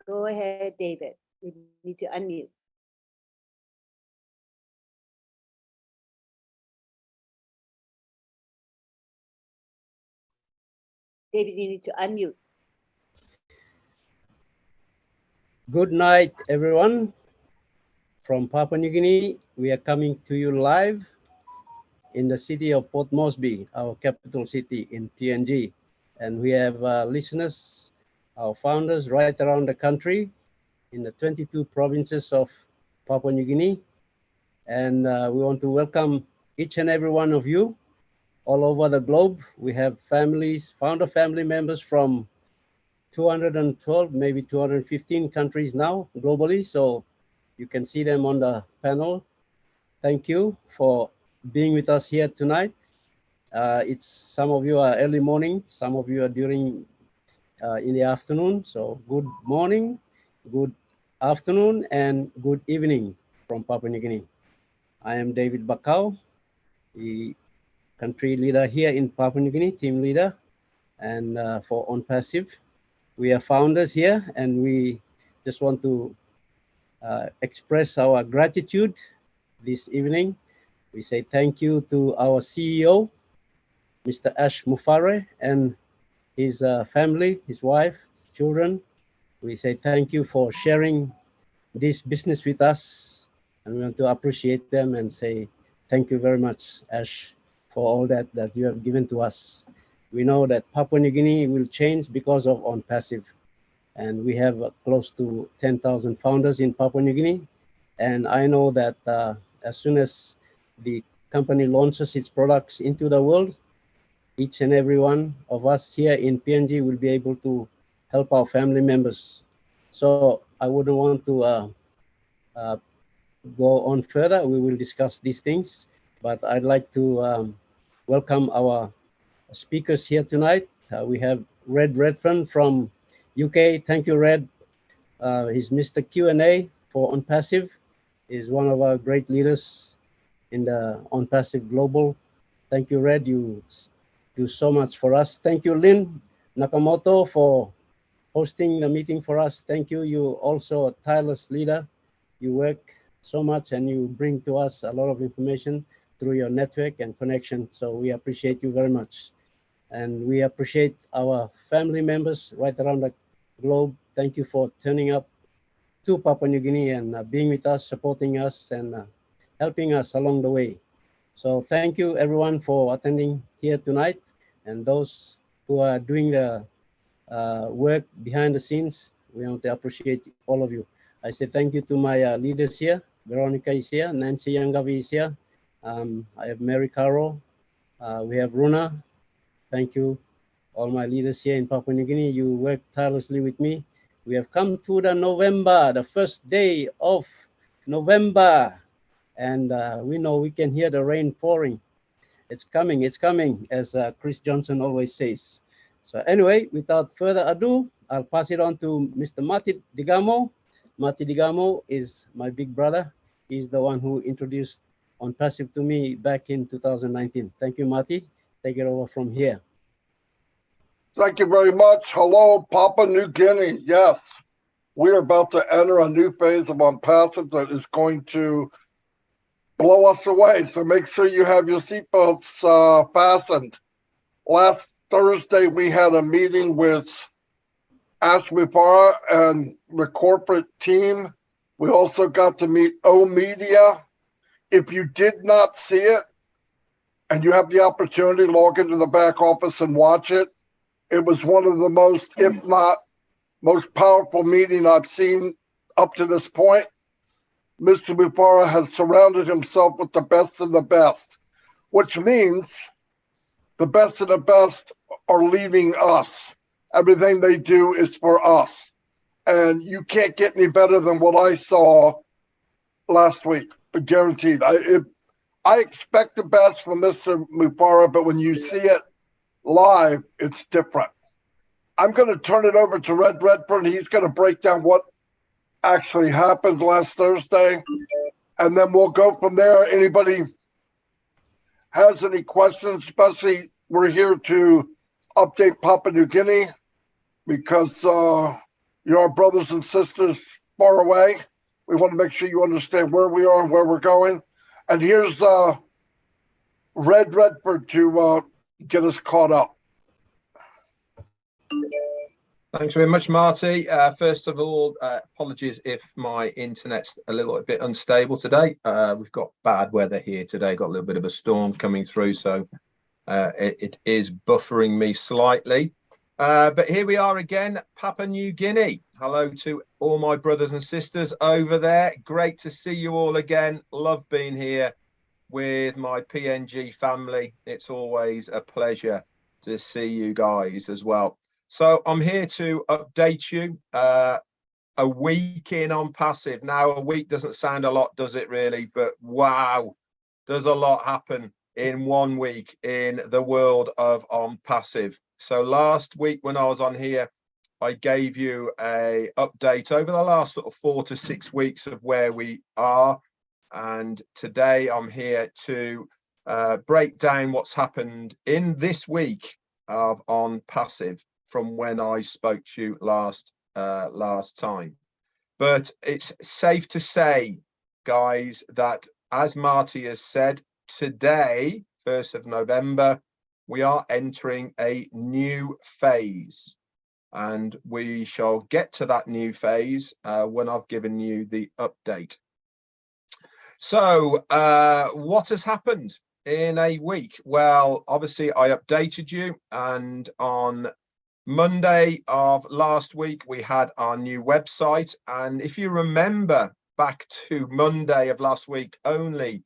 Go ahead, David. We need to unmute. David, you need to unmute. Good night, everyone. From Papua New Guinea, we are coming to you live in the city of Port Moresby, our capital city in PNG. And we have listeners, our founders right around the country in the 22 provinces of Papua New Guinea. And we want to welcome each and every one of you all over the globe. We have families, founder family members from 212, maybe 215 countries now globally. So you can see them on the panel. Thank you for being with us here tonight. It's some of you are early morning, some of you are during in the afternoon. So good morning, good afternoon, and good evening from Papua New Guinea. I am David Bakau, the country leader here in Papua New Guinea, team leader, and for OnPassive. We are founders here, and we just want to express our gratitude this evening. We say thank you to our CEO, Mr. Ash Mufare, and his family, his wife, his children. We say thank you for sharing this business with us, and we want to appreciate them and say thank you very much, Ash, for all that you have given to us. We know that Papua New Guinea will change because of OnPassive, and we have close to 10,000 founders in Papua New Guinea. And I know that as soon as the company launches its products into the world, each and every one of us here in PNG will be able to help our family members. So I wouldn't want to uh, go on further. We will discuss these things, but I'd like to welcome our speakers here tonight. We have Red Redfern from UK. Thank you, Red. He's Mr. Q&A for OnPassive. He's one of our great leaders in the OnPassive Global. Thank you, Red. You do so much for us. Thank you, Lynn Nakamoto, for hosting the meeting for us. Thank you. You also a tireless leader. You work so much and you bring to us a lot of information through your network and connection. So we appreciate you very much. And we appreciate our family members right around the globe. Thank you for turning up to Papua New Guinea and being with us, supporting us, and helping us along the way. So thank you everyone for attending here tonight, and those who are doing the work behind the scenes. We want to appreciate all of you. I say thank you to my leaders here. Veronica is here, Nancy Yangavi is here. I have Mary Caro. We have Runa. Thank you, all my leaders here in Papua New Guinea. You work tirelessly with me. We have come to the November, the first day of November. And we know we can hear the rain pouring. It's coming, as Chris Johnson always says. So anyway, without further ado, I'll pass it on to Mr. Marty Digamo. Marty Digamo is my big brother. He's the one who introduced OnPassive to me back in 2019. Thank you, Marty. Take it over from here. Thank you very much. Hello, Papua New Guinea. Yes, we are about to enter a new phase of OnPassive that is going to blow us away. So make sure you have your seatbelts fastened. Last Thursday, we had a meeting with Ash Mufare and the corporate team. We also got to meet O Media. If you did not see it and you have the opportunity, log into the back office and watch it. It was one of the most, if not most powerful meeting I've seen up to this point. Mr. Mufare has surrounded himself with the best of the best, which means the best of the best are leaving us. Everything they do is for us. And you can't get any better than what I saw last week, guaranteed. I expect the best from Mr. Mufare, but when you see it live, it's different. I'm going to turn it over to Red Redfern. He's going to break down what actually happened last Thursday, and then we'll go from there. Anybody has any questions, especially we're here to update Papua New Guinea because You're our brothers and sisters far away. We want to make sure you understand where we are and where we're going. And here's Red Redford to get us caught up. Thanks very much, Marty. First of all, apologies if my internet's a little bit unstable today. We've got bad weather here today, got a little bit of a storm coming through, so it is buffering me slightly. But here we are again, Papua New Guinea. Hello to all my brothers and sisters over there. Great to see you all again. Love being here with my PNG family. It's always a pleasure to see you guys as well. So I'm here to update you a week in on Passive. Now, a week doesn't sound a lot, does it really? But wow, does a lot happen in 1 week in the world of on Passive. So last week when I was on here, I gave you a update over the last sort of 4 to 6 weeks of where we are. And today I'm here to break down what's happened in this week of on Passive from when I spoke to you last time. But it's safe to say, guys, that as Marty has said, today, 1st of November, we are entering a new phase. And we shall get to that new phase when I've given you the update. So what has happened in a week? Well, obviously I updated you, and on Monday of last week, we had our new website. And if you remember back to Monday of last week, only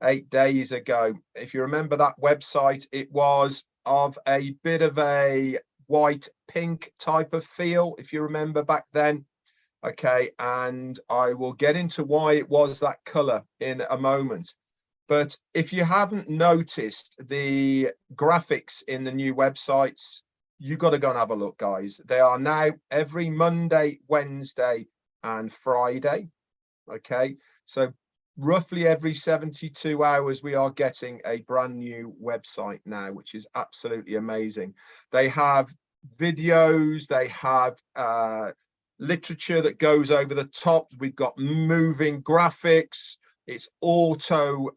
8 days ago, if you remember that website, it was of a bit of a white pink type of feel, if you remember back then. Okay, and I will get into why it was that color in a moment. But if you haven't noticed the graphics in the new websites, you've got to go and have a look, guys. They are now every Monday, Wednesday, and Friday. Okay, so roughly every 72 hours, we are getting a brand new website now, which is absolutely amazing. They have videos, they have literature that goes over the top. We've got moving graphics. It's auto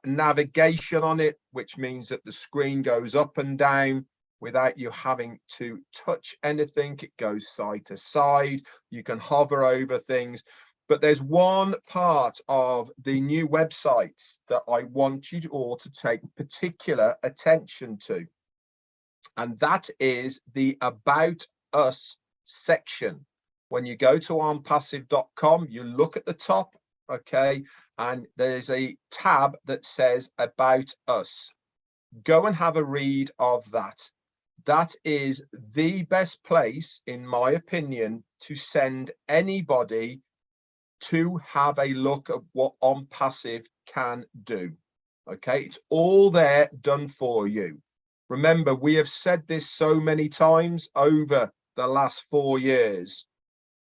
navigation on it, which means that the screen goes up and down without you having to touch anything. It goes side to side. You can hover over things. But there's one part of the new websites that I want you all to take particular attention to. And that is the About Us section. When you go to onpassive.com, you look at the top, okay, and there's a tab that says About Us. Go and have a read of that. That is the best place, in my opinion, to send anybody to have a look at what On Passive can do. Okay, it's all there done for you. Remember, we have said this so many times over the last 4 years.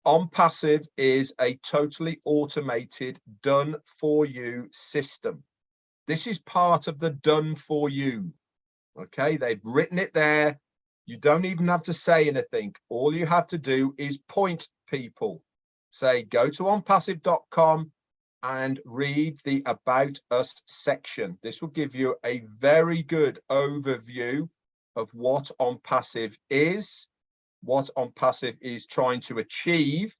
On Passive is a totally automated done for you system. This is part of the done for you. Okay, they've written it there. You don't even have to say anything. All you have to do is point people. Say, go to onpassive.com and read the About Us section. This will give you a very good overview of what On Passive is, what On Passive is trying to achieve,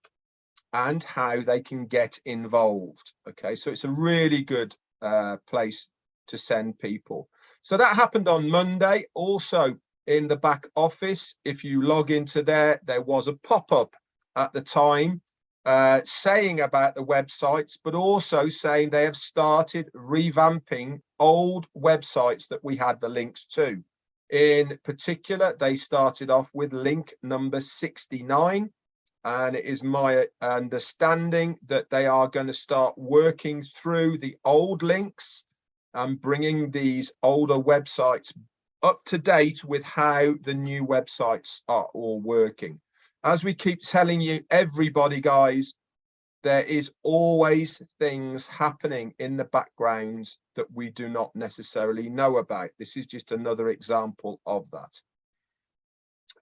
and how they can get involved. Okay, so it's a really good place to send people. So that happened on Monday. Also in the back office, if you log into there, there was a pop-up at the time saying about the websites, but also saying they have started revamping old websites that we had the links to. In particular, they started off with link number 69, and it is my understanding that they are going to start working through the old links and bringing these older websites up to date with how the new websites are all working. As we keep telling you, everybody, guys, there is always things happening in the background that we do not necessarily know about. This is just another example of that.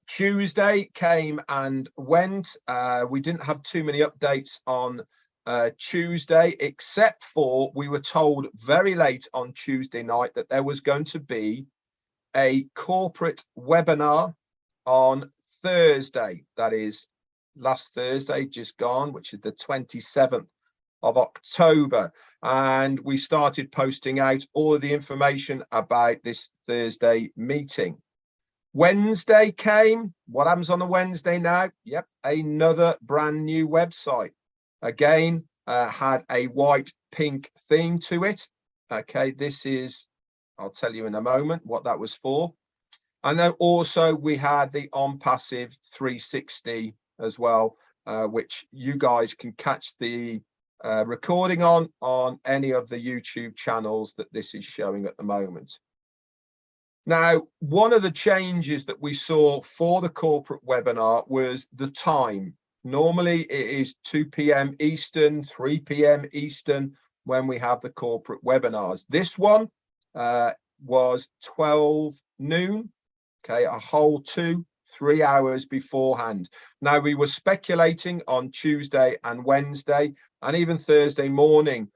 Tuesday came and went. We didn't have too many updates on Tuesday, except for we were told very late on Tuesday night that there was going to be a corporate webinar on Thursday. That is last Thursday, just gone, which is the 27th of October. And we started posting out all of the information about this Thursday meeting. Wednesday came. What happens on a Wednesday now? Yep, another brand new website. Again, had a white pink theme to it. Okay, this is, I'll tell you in a moment what that was for. And then also we had the OnPassive 360 as well, which you guys can catch the recording on any of the YouTube channels that this is showing at the moment. Now, one of the changes that we saw for the corporate webinar was the time. Normally it is 2 p.m. Eastern, 3 p.m. Eastern when we have the corporate webinars. This one was 12 noon, okay, a whole 2-3 hours beforehand. Now, we were speculating on Tuesday and Wednesday and even Thursday morning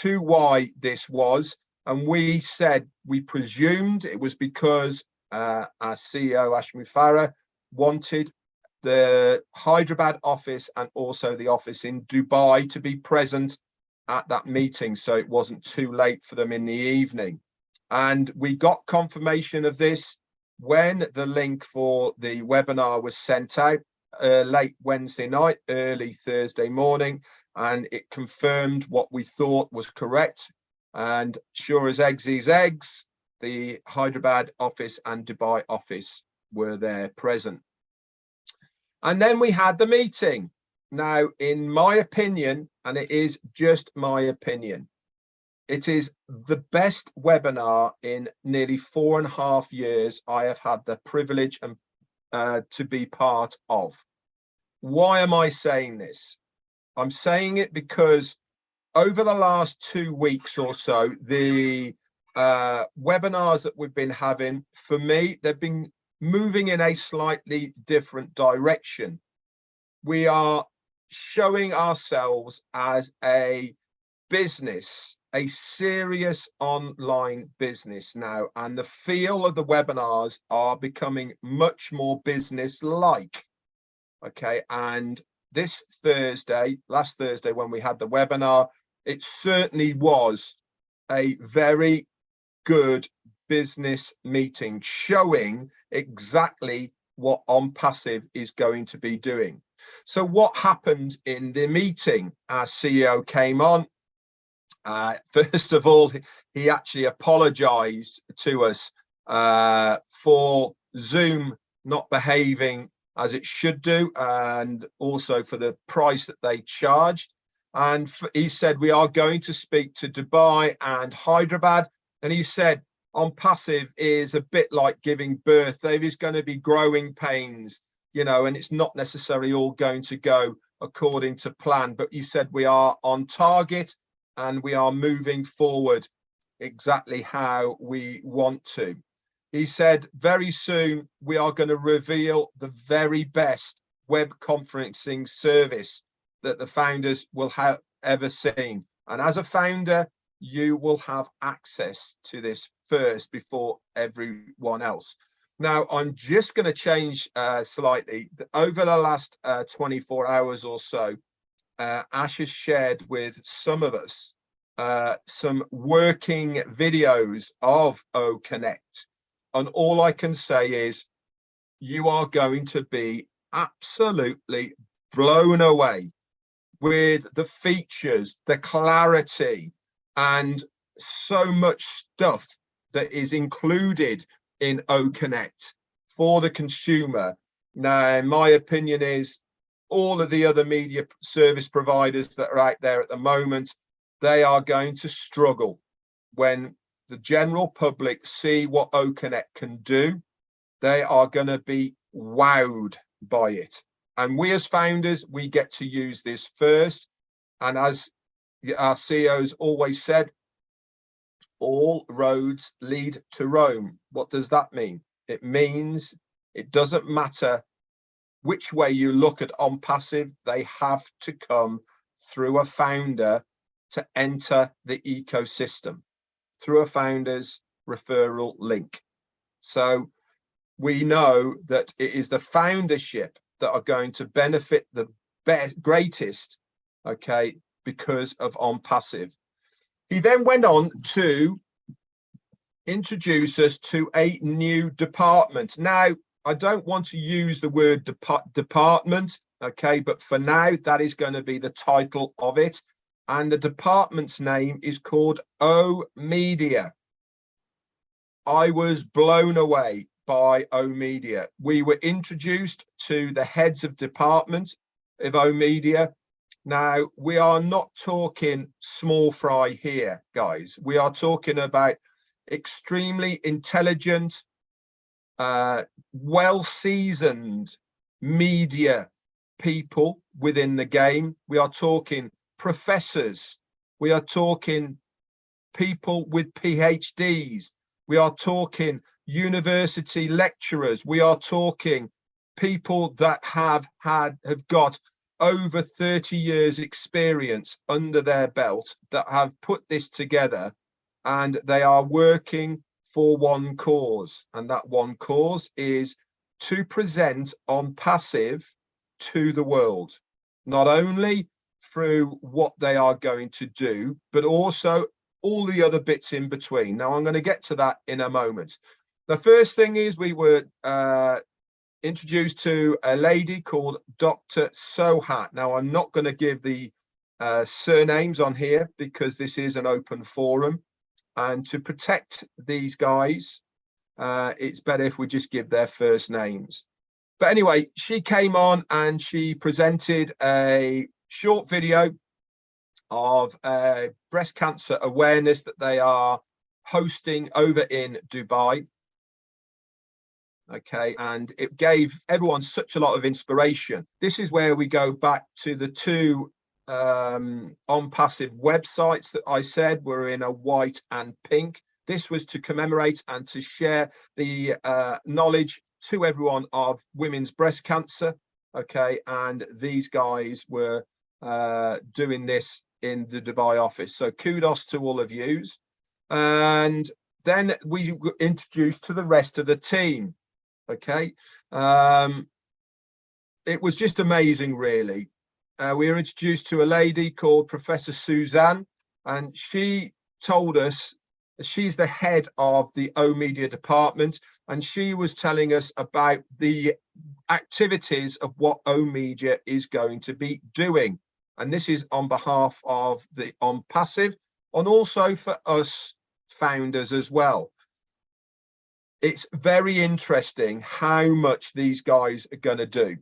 to why this was. And we said, we presumed it was because our CEO, Ashmi Farah, wanted the Hyderabad office and also the office in Dubai to be present at that meeting, so it wasn't too late for them in the evening. And we got confirmation of this when the link for the webinar was sent out late Wednesday night, early Thursday morning, and it confirmed what we thought was correct. And sure as eggs is eggs, the Hyderabad office and Dubai office were there present. And then we had the meeting. Now, in my opinion, and it is just my opinion, it is the best webinar in nearly 4.5 years I have had the privilege and to be part of. Why am I saying this? I'm saying it because over the last 2 weeks or so, the webinars that we've been having, for me, they've been moving in a slightly different direction. We are showing ourselves as a business, a serious online business now, and the feel of the webinars are becoming much more business-like. Okay, and this Thursday, last Thursday when we had the webinar, it certainly was a very good business meeting showing exactly what OnPassive is going to be doing. So what happened in the meeting? Our CEO came on. First of all, he actually apologized to us for Zoom not behaving as it should do, and also for the price that they charged. And he said, we are going to speak to Dubai and Hyderabad. And he said, OnPassive is a bit like giving birth. There is going to be growing pains, you know, and it's not necessarily all going to go according to plan. But he said, we are on target and we are moving forward exactly how we want to. He said, very soon we are going to reveal the very best web conferencing service that the founders will have ever seen. And as a founder, you will have access to this first before everyone else. Now, I'm just going to change slightly. Over the last 24 hours or so, Ash has shared with some of us some working videos of OConnect. And all I can say is you are going to be absolutely blown away with the features, the clarity, and so much stuff that is included in OConnect for the consumer. Now, my opinion is all of the other media service providers that are out there at the moment, they are going to struggle when the general public see what OConnect can do. They are going to be wowed by it. And we as founders, we get to use this first. And as our CEOs always said, all roads lead to Rome. What does that mean? It means It doesn't matter which way you look at OnPassive, they have to come through a founder to enter the ecosystem, through a founder's referral link. So we know that it is the foundership that are going to benefit the greatest, okay, because of OnPassive. He then went on to introduce us to a new department. Now, I don't want to use the word department, okay, but for now, that is going to be the title of it. And the department's name is called oOh!media. I was blown away by oOh!media. We were introduced to the heads of department of oOh!media. Now, we are not talking small fry here, guys. We are talking about extremely intelligent, well-seasoned media people within the game. We are talking professors. We are talking people with PhDs. We are talking university lecturers. We are talking people that have got over 30 years experience under their belt, that have put this together, and they are working for one cause, and that one cause is to present OnPassive to the world, not only through what they are going to do, but also all the other bits in between. Now, I'm going to get to that in a moment. The first thing is we were introduced to a lady called Dr. Sohat. Now, I'm not going to give the surnames on here because this is an open forum. And to protect these guys, it's better if we just give their first names. But anyway, she came on and she presented a short video of breast cancer awareness that they are hosting over in Dubai. Okay, and it gave everyone such a lot of inspiration. This is where we go back to the two OnPassive websites that I said were in a white and pink. This was to commemorate and to share the knowledge to everyone of women's breast cancer. Okay, and these guys were doing this in the Dubai office. So kudos to all of yous. And then we were introduced to the rest of the team. Okay, it was just amazing, really. We were introduced to a lady called Professor Suzanne, and she told us she's the head of the oOh!media department, and she was telling us about the activities of what oOh!media is going to be doing. And this is on behalf of the OnPassive, and also for us founders as well. It's very interesting how much these guys are going to do.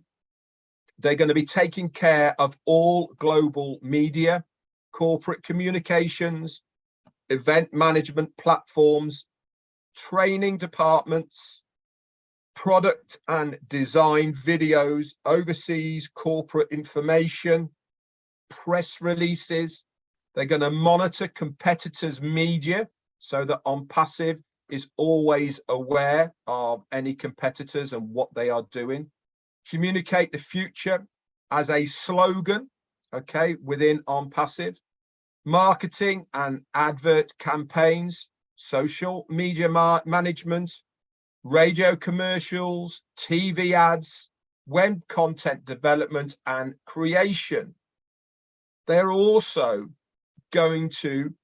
They're going to be taking care of all global media, corporate communications, event management platforms, training departments, product and design videos, overseas corporate information, press releases. They're going to monitor competitors' media so that OnPassive is always aware of any competitors and what they are doing. Communicate the future as a slogan, okay, within OnPassive. Marketing and advert campaigns, social media management, radio commercials, TV ads, web content development and creation. They're also going to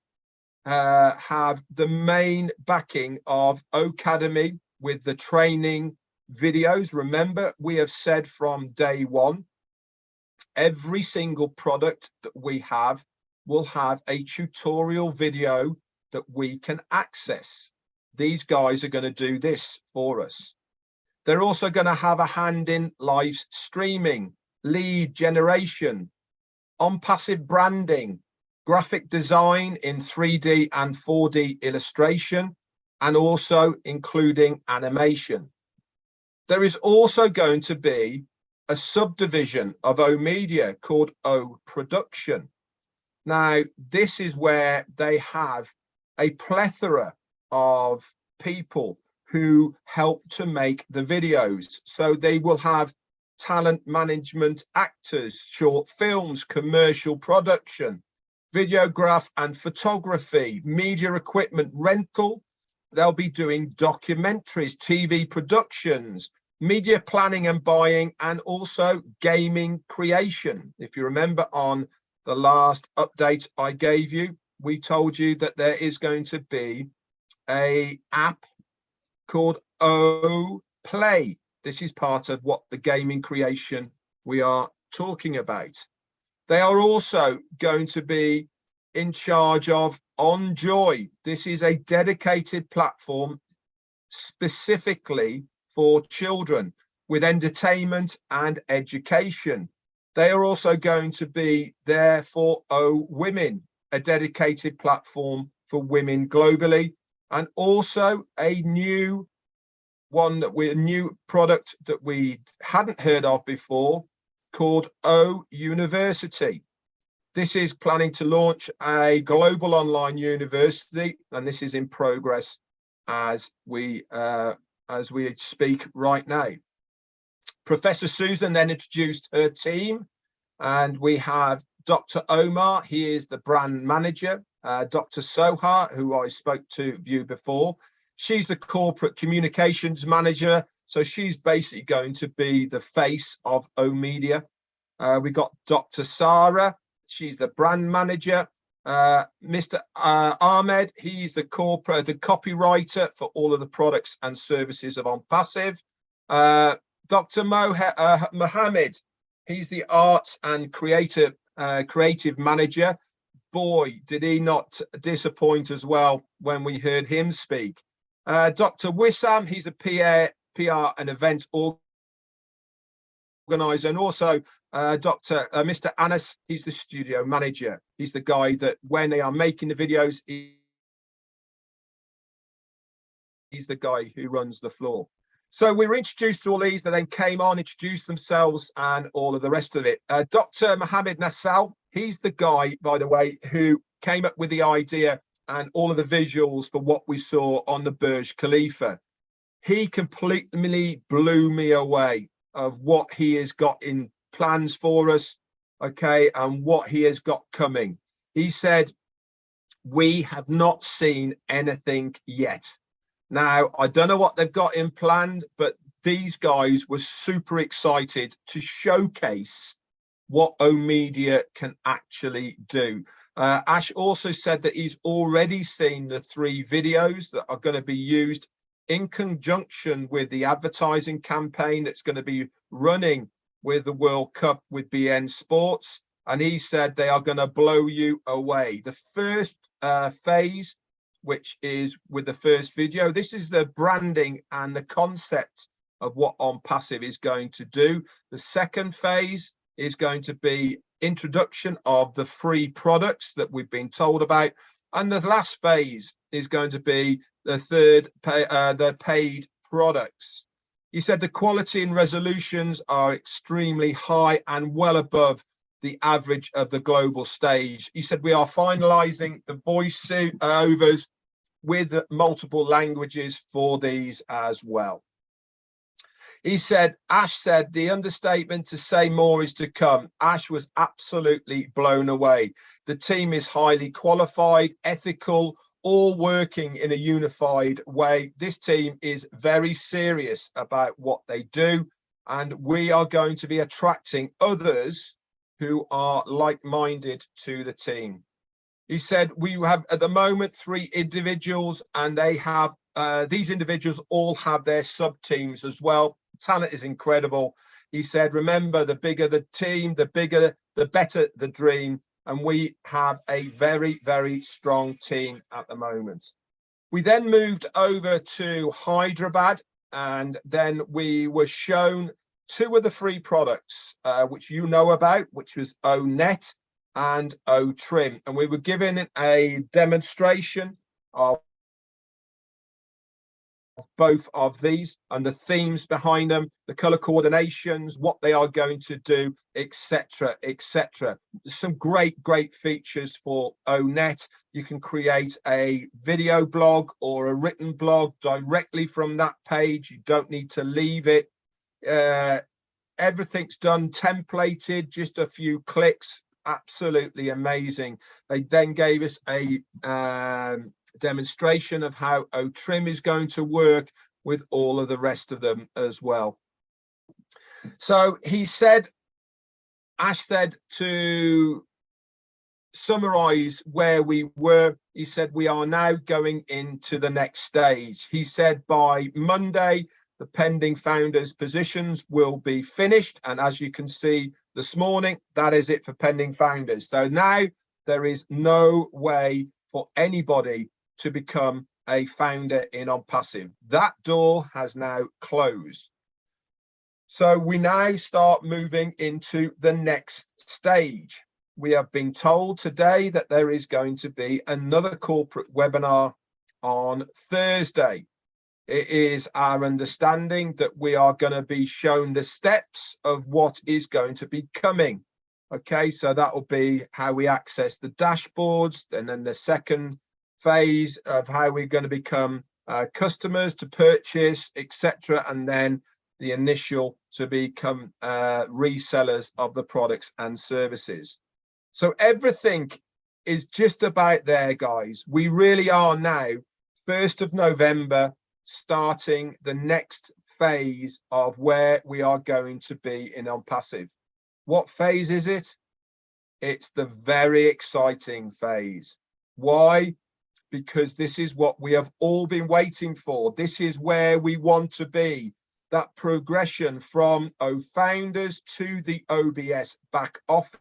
have the main backing of Oacademy with the training videos. Remember, we have said from day one, every single product that we have will have a tutorial video that we can access. These guys are going to do this for us. They're also going to have a hand in live streaming, lead generation, OnPassive branding, graphic design in 3D and 4D illustration, and also including animation. There is also going to be a subdivision of oOh!media called oOh! Production. Now, this is where they have a plethora of people who help to make the videos. So they will have talent management, actors, short films, commercial production, videograph and photography, media equipment rental. They'll be doing documentaries, TV productions, media planning and buying, and also gaming creation. If you remember on the last update I gave you, we told you that there is going to be an app called O Play. This is part of what the gaming creation we are talking about. They are also going to be in charge of OnJoy. This is a dedicated platform specifically for children with entertainment and education. They are also going to be there for O Women, a dedicated platform for women globally, and also a new product that we hadn't heard of before called O University. This is planning to launch a global online university, and this is in progress as we speak right now. Professor Susan then introduced her team, and we have Dr. Omar, he is the brand manager, Dr. Soha, who I spoke to you before. She's the corporate communications manager, so she's basically going to be the face of O Media. We got Dr. Sarah, she's the brand manager. Mr. Ahmed, he's the copywriter for all of the products and services of OnPassive. Dr. Mohammed, he's the arts and creative manager. Boy, did he not disappoint as well when we heard him speak. Dr. Wissam, he's a PR and event organizer, and also Mr. Anas, he's the studio manager. He's the guy that when they are making the videos, he's the guy who runs the floor. So we were introduced to all these, they then came on, introduced themselves and all of the rest of it. Dr. Mohammed Nassal, he's the guy, by the way, who came up with the idea and all of the visuals for what we saw on the Burj Khalifa. He completely blew me away of what he has got in plans for us, okay, and what he has got coming. He said, we have not seen anything yet. Now, I don't know what they've got in planned, but these guys were super excited to showcase what O Media can actually do. Ash also said that he's already seen the 3 videos that are going to be used in conjunction with the advertising campaign that's going to be running with the World Cup with BN Sports. And he said they are going to blow you away. The first phase, which is with the first video, this is the branding and the concept of what OnPassive is going to do. The second phase is going to be introduction of the free products that we've been told about. And the last phase is going to be the third, the paid products. He said the quality and resolutions are extremely high and well above the average of the global stage. He said we are finalizing the voice overs with multiple languages for these as well. He said, Ash said, the understatement to say more is to come. Ash was absolutely blown away. The team is highly qualified, ethical, all working in a unified way. This team is very serious about what they do, and we are going to be attracting others who are like-minded to the team. He said, we have at the moment 3 individuals, and they have these individuals all have their sub-teams as well. Talent is incredible. He said, remember, the bigger the team, the better the dream. And we have a very, very strong team at the moment. We then moved over to Hyderabad, and then we were shown 2 of the free products, which you know about, which was ONet and OTrim. And we were given a demonstration of both of these and the themes behind them, the color coordinations, what they are going to do, etc., etc. Some great features for ONet. You can create a video blog or a written blog directly from that page. You don't need to leave it. Everything's done templated, just a few clicks. Absolutely amazing. They then gave us a demonstration of how OTrim is going to work with all of the rest of them as well. So he said, Ash said, to summarize where we were, he said, we are now going into the next stage. He said by Monday, the pending founders positions will be finished. And as you can see this morning, that is it for pending founders. So now there is no way for anybody to become a founder in OnPassive. That door has now closed. So we now start moving into the next stage. We have been told today that there is going to be another corporate webinar on Thursday. It is our understanding that we are going to be shown the steps of what is going to be coming. Okay, so that will be how we access the dashboards, and then the second phase of how we're going to become customers to purchase, etc., and then the initial to become resellers of the products and services. So everything is just about there, guys. We really are now, 1st of November, starting the next phase of where we are going to be in OnPassive. What phase is it? It's the very exciting phase. Why? Because this is what we have all been waiting for. This is where we want to be. That progression from founders to the OBS back office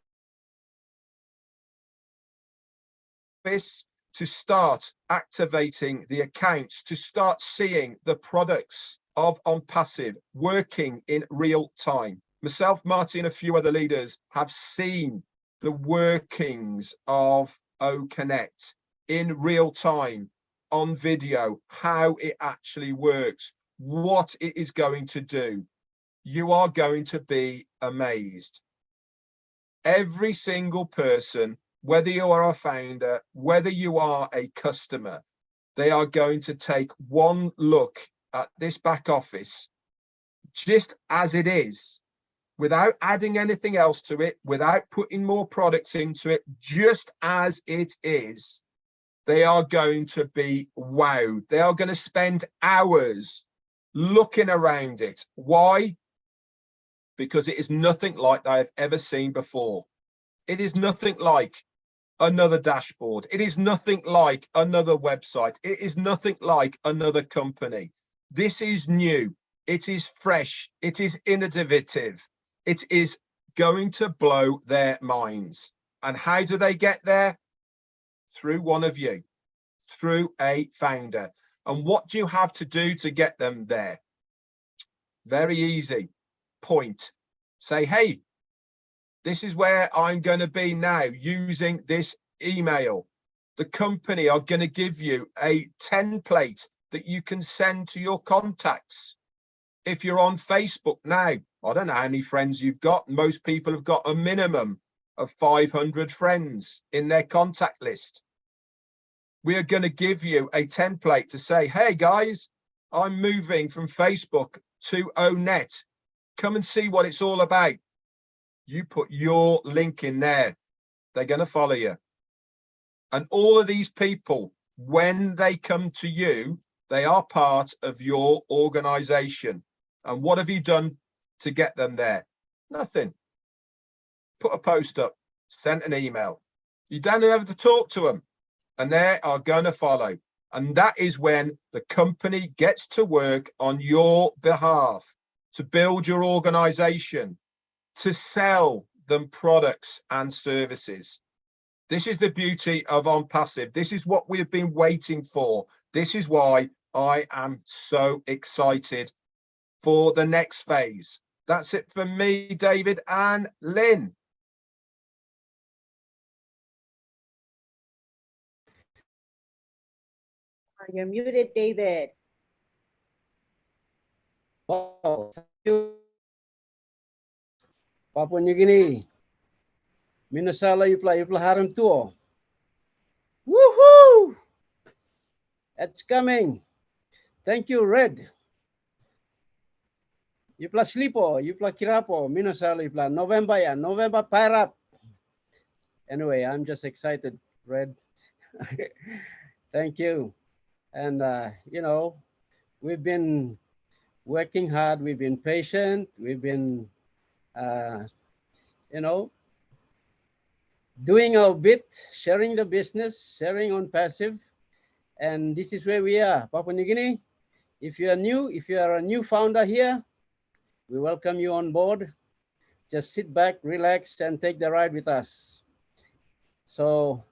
to start activating the accounts, to start seeing the products of OnPassive working in real time. Myself, Marty, and a few other leaders have seen the workings of OConnect in real time, on video, how it actually works, what it is going to do. You are going to be amazed. Every single person, whether you are a founder, whether you are a customer, they are going to take one look at this back office just as it is, without adding anything else to it, without putting more products into it, just as it is. They are going to be wowed. They are going to spend hours looking around it. Why? Because it is nothing like they have ever seen before. It is nothing like another dashboard. It is nothing like another website. It is nothing like another company. This is new. It is fresh. It is innovative. It is going to blow their minds. And how do they get there? Through one of you, through a founder. And what do you have to do to get them there? Very easy. Point. Say, hey, this is where I'm going to be now using this email. The company are going to give you a template that you can send to your contacts. If you're on Facebook now, I don't know how many friends you've got. Most people have got a minimum of 500 friends in their contact list. We are going to give you a template to say, hey guys, I'm moving from Facebook to ONet. Come and see what it's all about. You put your link in there. They're going to follow you. And all of these people, when they come to you, they are part of your organization. And what have you done to get them there? Nothing. Put a post up, sent an email. You don't have to talk to them, and they are going to follow. And that is when the company gets to work on your behalf to build your organization, to sell them products and services. This is the beauty of OnPassive. This is what we have been waiting for. This is why I am so excited for the next phase. That's it for me, David and Lynn. You're muted, David. Wow, thank you. Papua New Guinea. Minasala yupla haram tuo. Woohoo! It's coming. Thank you, Red. Yupla slipo, yupla kirapo, minasala yupla November ya, November pirate. Anyway, I'm just excited, Red. Thank you. And, you know, we've been working hard. We've been patient. We've been, you know, doing our bit, sharing the business, sharing on passive. And this is where we are, Papua New Guinea. If you are new, if you are a new founder here, we welcome you on board. Just sit back, relax, and take the ride with us. So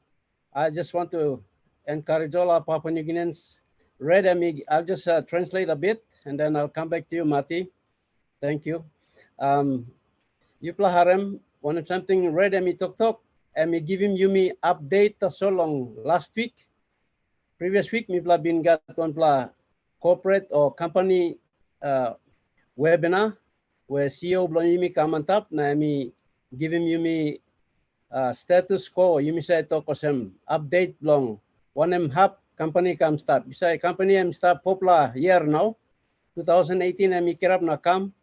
I just want to encourage all our Papua New Guineans. Red, I'll just translate a bit, and then I'll come back to you, Mati. Thank you. Yupla harem, one of something Red Tok, and give him Yumi update so long last week. Previous week, me been got on corporate or company webinar where CEO Blonimi Kamantap, na me give him Yumi status quo, Yumi say tokosem update long. One hub company come start. Bisa company start popular year now. 2018 mi kirap na kam.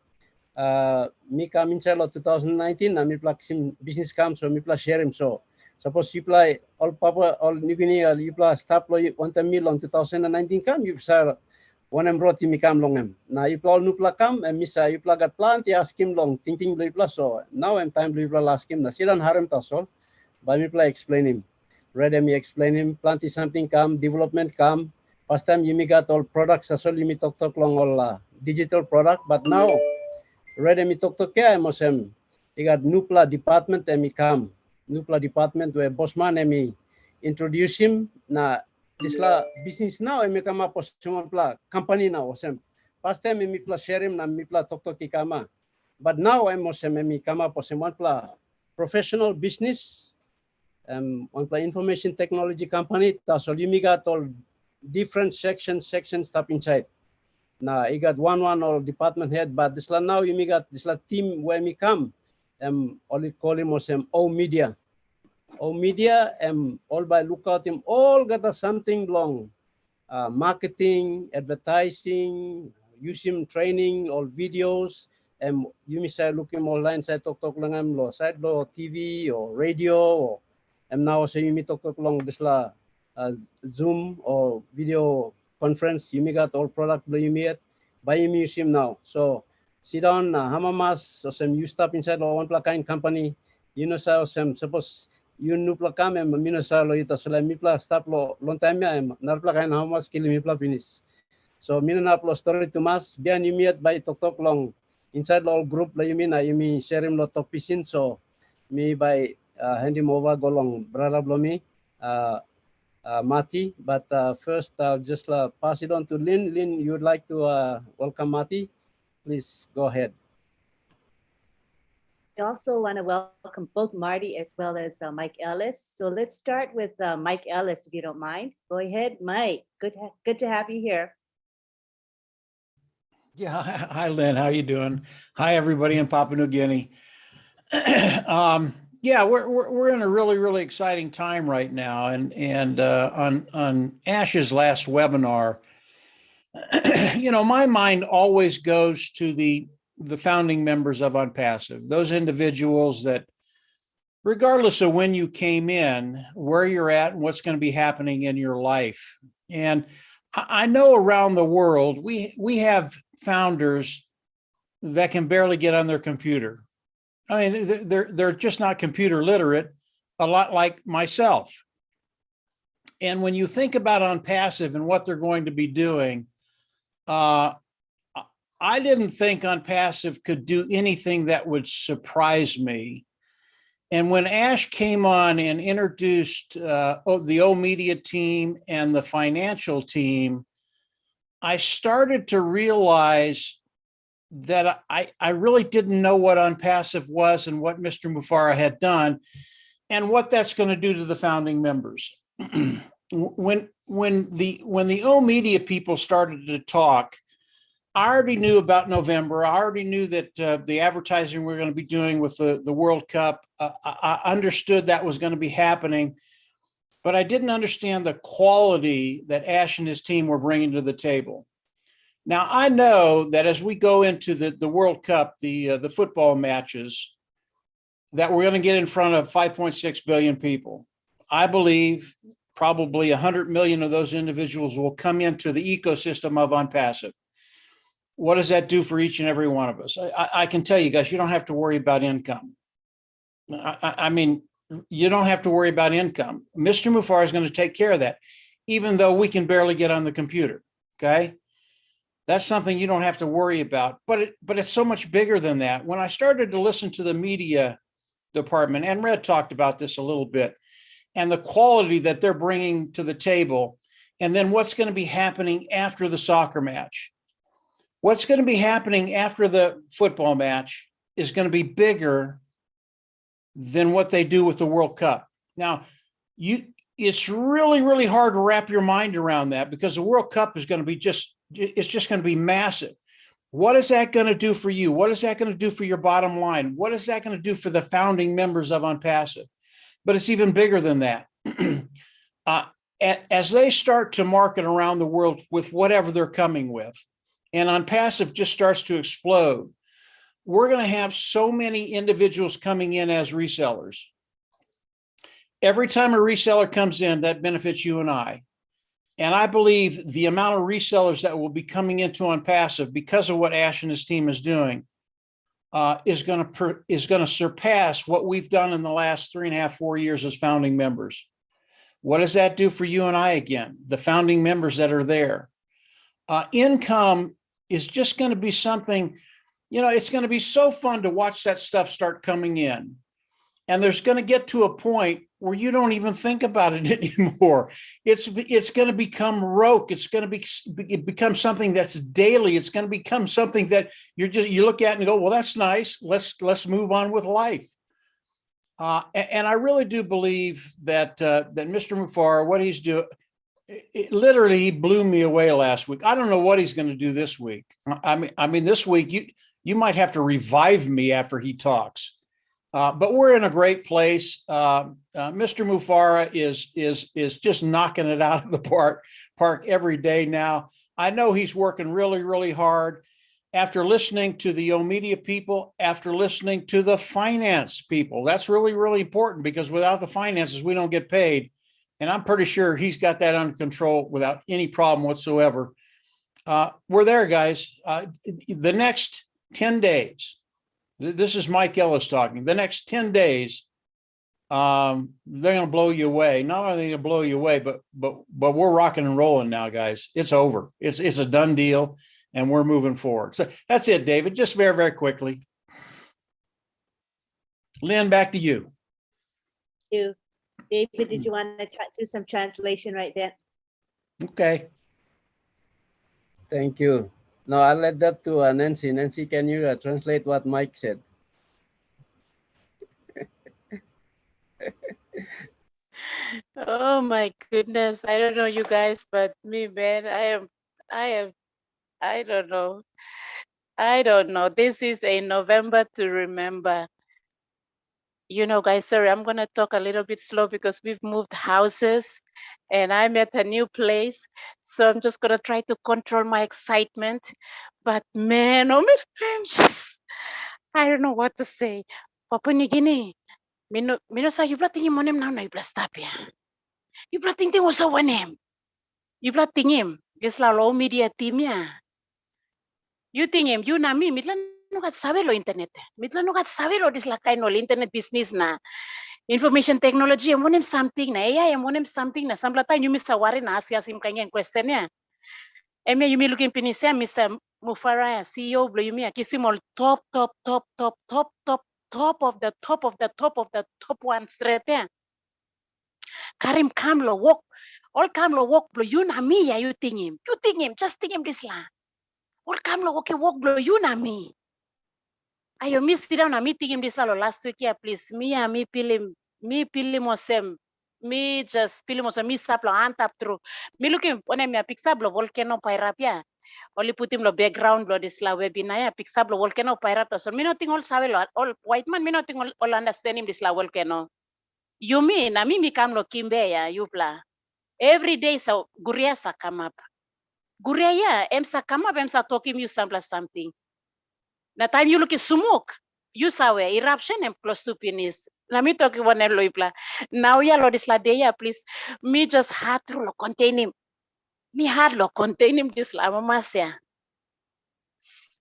Mi come inside 2019 na mi sim business come so mi share him so. Suppose you play all Papua, all New Guinea, you play start lo 1 mil on 2019 come, you say one brought me come long em. Now you play all new come and misa you play got plant, you ask him long, thinking blue plus so. Now I'm time blue ask him. Na silan harem tasol, but me play explain him. Read me explain him, plant is something come, development come. First time you got all products, so you me talk long all digital product, but now read me talk kaya mosem. You got Nupla department and me come. Nupla department where Bosman and me introduce him na this la business now and me come up with company now osem. First time me pla share him na me pla talk kama. But now I'm osem me come up with one pla professional business one pla information technology company. So you got all different sections stuff inside. Now you got one all department head, but this la now you got this la team where me come. All it call him osem O media. O media all by lookout him all got something long. Marketing, advertising, use him training, all videos. You may say look him online side talk lang lo side lo TV or radio or now say you may talk long this la Zoom or video conference. You may got all product you may buy him use him now. So sit down, hamamas, or some you stop inside or one kind company, you know, so some suppose you nupla come and minasa lo ito, so let me stop lo long time ya, narpla kind hamamas kill me finish. So minanaplo story to mas, biyan you meet by talk long inside all group la you mean share him lo talk pisin, so me by hand him over go long, brother blomi, Mati, but first I'll just pass it on to Lynn. Lynn, you would like to welcome Mati? Please go ahead. I also want to welcome both Marty as well as Mike Ellis. So let's start with Mike Ellis, if you don't mind. Go ahead, Mike. Good to have you here. Yeah, hi Lynn, how you doing? Hi everybody in Papua New Guinea. Yeah, we're in a really exciting time right now, and on Ash's last webinar, you know, my mind always goes to the founding members of OnPassive, those individuals that, regardless of when you came in, where you're at, and what's going to be happening in your life. And I know around the world we have founders that can barely get on their computer. I mean, they're just not computer literate, a lot like myself. And when you think about OnPassive and what they're going to be doing, I didn't think OnPassive could do anything that would surprise me. And when Ash came on and introduced the O Media team and the financial team, I started to realize that I really didn't know what OnPassive was and what Mr. Mufara had done and what that's going to do to the founding members. When the O Media people started to talk, I already knew about November. I already knew that the advertising we're going to be doing with the World Cup, I understood that was going to be happening, but I didn't understand the quality that Ash and his team were bringing to the table. Now, I know that as we go into the World Cup, the football matches, that we're going to get in front of 5.6 billion people. I believe probably 100 million of those individuals will come into the ecosystem of OnPassive. What does that do for each and every one of us? I can tell you guys, you don't have to worry about income. I mean, you don't have to worry about income. Mr. Mufara is going to take care of that, even though we can barely get on the computer. Okay. That's something you don't have to worry about, but it's so much bigger than that. When I started to listen to the media department, and Red talked about this a little bit, and the quality that they're bringing to the table, and then what's going to be happening after the soccer match. What's going to be happening after the football match is going to be bigger than what they do with the World Cup. Now, it's really, really hard to wrap your mind around that, because the World Cup is going to be it's just going to be massive. What is that going to do for you? What is that going to do for your bottom line? What is that going to do for the founding members of OnPassive? But it's even bigger than that. As they start to market around the world with whatever they're coming with, and OnPassive just starts to explode, we're going to have so many individuals coming in as resellers. Every time a reseller comes in, that benefits you and I. And I believe the amount of resellers that will be coming into OnPassive because of what Ash and his team is doing is going to surpass what we've done in the last 3.5, 4 years as founding members. What does that do for you and I again, the founding members that are there? Income is just going to be something, it's going to be so fun to watch that stuff start coming in. And there's going to get to a point where you don't even think about it anymore. It's going to become rote. It's going to become something that's daily. It's going to become something that you look at and go, well, that's nice. Let's move on with life. And I really do believe that Mr. Mufara, what he's doing, it literally blew me away last week. I don't know what he's going to do this week. I mean, this week you might have to revive me after he talks. But we're in a great place. Mr. Mufara is just knocking it out of the park every day now. I know he's working really, really hard. After listening to the Omedia people, after listening to the finance people, that's really, really important, because without the finances, we don't get paid. And I'm pretty sure he's got that under control without any problem whatsoever. We're there, guys. The next 10 days, this is Mike Ellis talking. The next 10 days, they're going to blow you away. Not only are they going to blow you away, but we're rocking and rolling now, guys. It's over. It's a done deal, and we're moving forward. So that's it, David. Just very, very quickly. Lynn, back to you. Thank you. David, did you want to do some translation right then? Okay. Thank you. No, I'll let that to Nancy. Nancy, can you translate what Mike said? Oh my goodness. I don't know you guys, but me, man, I don't know. I don't know. This is a November to remember. Guys, sorry, I'm going to talk a little bit slow because we've moved houses and I'm at a new place. So I'm just going to try to control my excitement. But man, oh man, I don't know what to say. Papua New Guinea, mino sa you tingin mo nem na you stapia. You tingin mo sa wanem. You tingin gisla lo media team ya. You tingin you na mi mitlan no kat sabe lo internet. Mitlan no kat sabe lo dislakay no internet business na. Information technology mo nem something na AI mo nem something na samplata you miss aware na asya sim kangen question ya. Eme you mi looking pinisa Mr. Mufara CEO blo you mi kisimol top of the top one straight there. Karim Kamlo walk, all Kamlo walk blo you na me ya you think him, just think him this la. All Kamlo walk blo you na me. Ayo me sit down na me think him this la last week ya please. Me pili mosem. Me just pili mosem me saplo antap through. Me looking one me pixablo volcano pairapia. Oli putim lo background lo disla webinar ya piksab lo volcano pirata so mi noting all sabe lo all white man mi noting all understand him disla volcano. You mean na mi kam lo kimbe ya yupla. Every day so guria sa come up. Guria ya em sa come up em sa talking you something. Na time you look sumuk. You saw eruption and close to penis. Na mi talk one loipla. Now ya lo disla day ya please. Me just had to lo contain him. Me had lo contain him disla mamasya.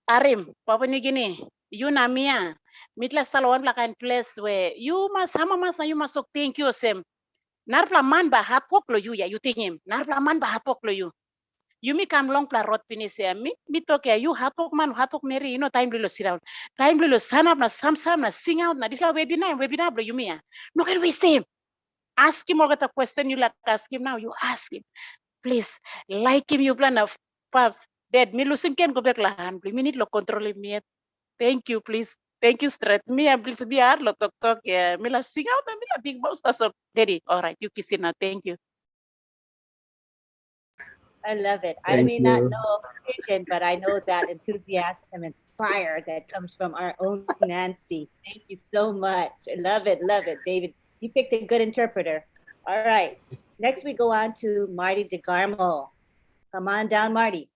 Arim, Papua New Guinea, you na mia. Mitla salon like in place where you must hamamasa, you must talk thank you sem. Narpla man ba hapoklo you ya, you think him. Narpla man ba hapoklo you. You me come long pla rot pinise me talk ya you hapok man hapok neri, you know time lilo sit down. Time lilo stand up na sam na sing out na this la webinar bro you me ya. No can waste him. Ask him or get a question you like ask him now, you ask him. Please, like him, you plan of paps. Dad, me losing can go back lahan. Please, me need lo control me. Thank you, please. Thank you, straight. Me, and please be hard lo talk. Yeah, me la sing out and me la big boss. So, Daddy, all right, you kiss it now. Thank you. I love it. I Thank may not you. know pigeon, but I know that enthusiasm and fire that comes from our own Nancy. Thank you so much. I love it, David. You picked a good interpreter. All right. Next, we go on to Marty DeGarmo. Come on down, Marty.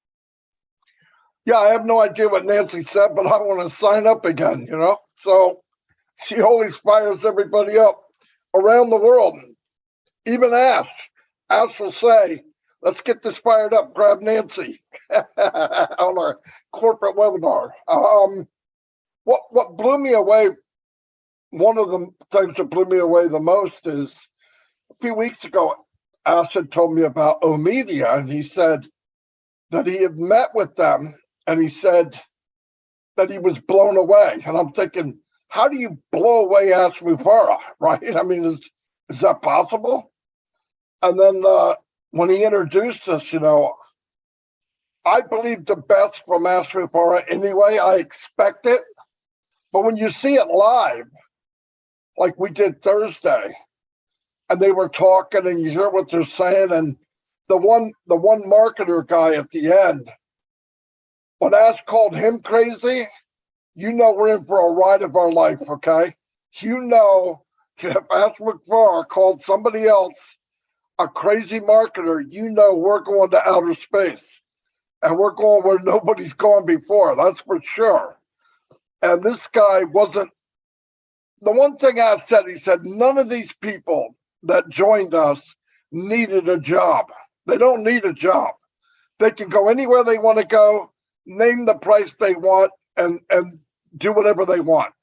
Yeah, I have no idea what Nancy said, but I want to sign up again, you know? So she always fires everybody up around the world. Even Ash. Ash will say, let's get this fired up, grab Nancy on our corporate webinar. What blew me away, one of the things that blew me away the most is a few weeks ago, Ash had told me about Omedia, and he said that he had met with them, and he said that he was blown away. And I'm thinking, how do you blow away Ash Mufareh, right? I mean, is that possible? And then when he introduced us, you know, I believe the best from Ash Mufareh anyway. I expect it. But when you see it live, like we did Thursday, and they were talking and you hear what they're saying, and the one marketer guy at the end, when Ash called him crazy, you know we're in for a ride of our life, okay? You know, if Ash Mufareh called somebody else a crazy marketer, you know we're going to outer space. And we're going where nobody's gone before, that's for sure. And this guy wasn't, the one thing Ash said, he said, none of these people that joined us needed a job. They don't need a job. They can go anywhere they want to go, name the price they want, and do whatever they want.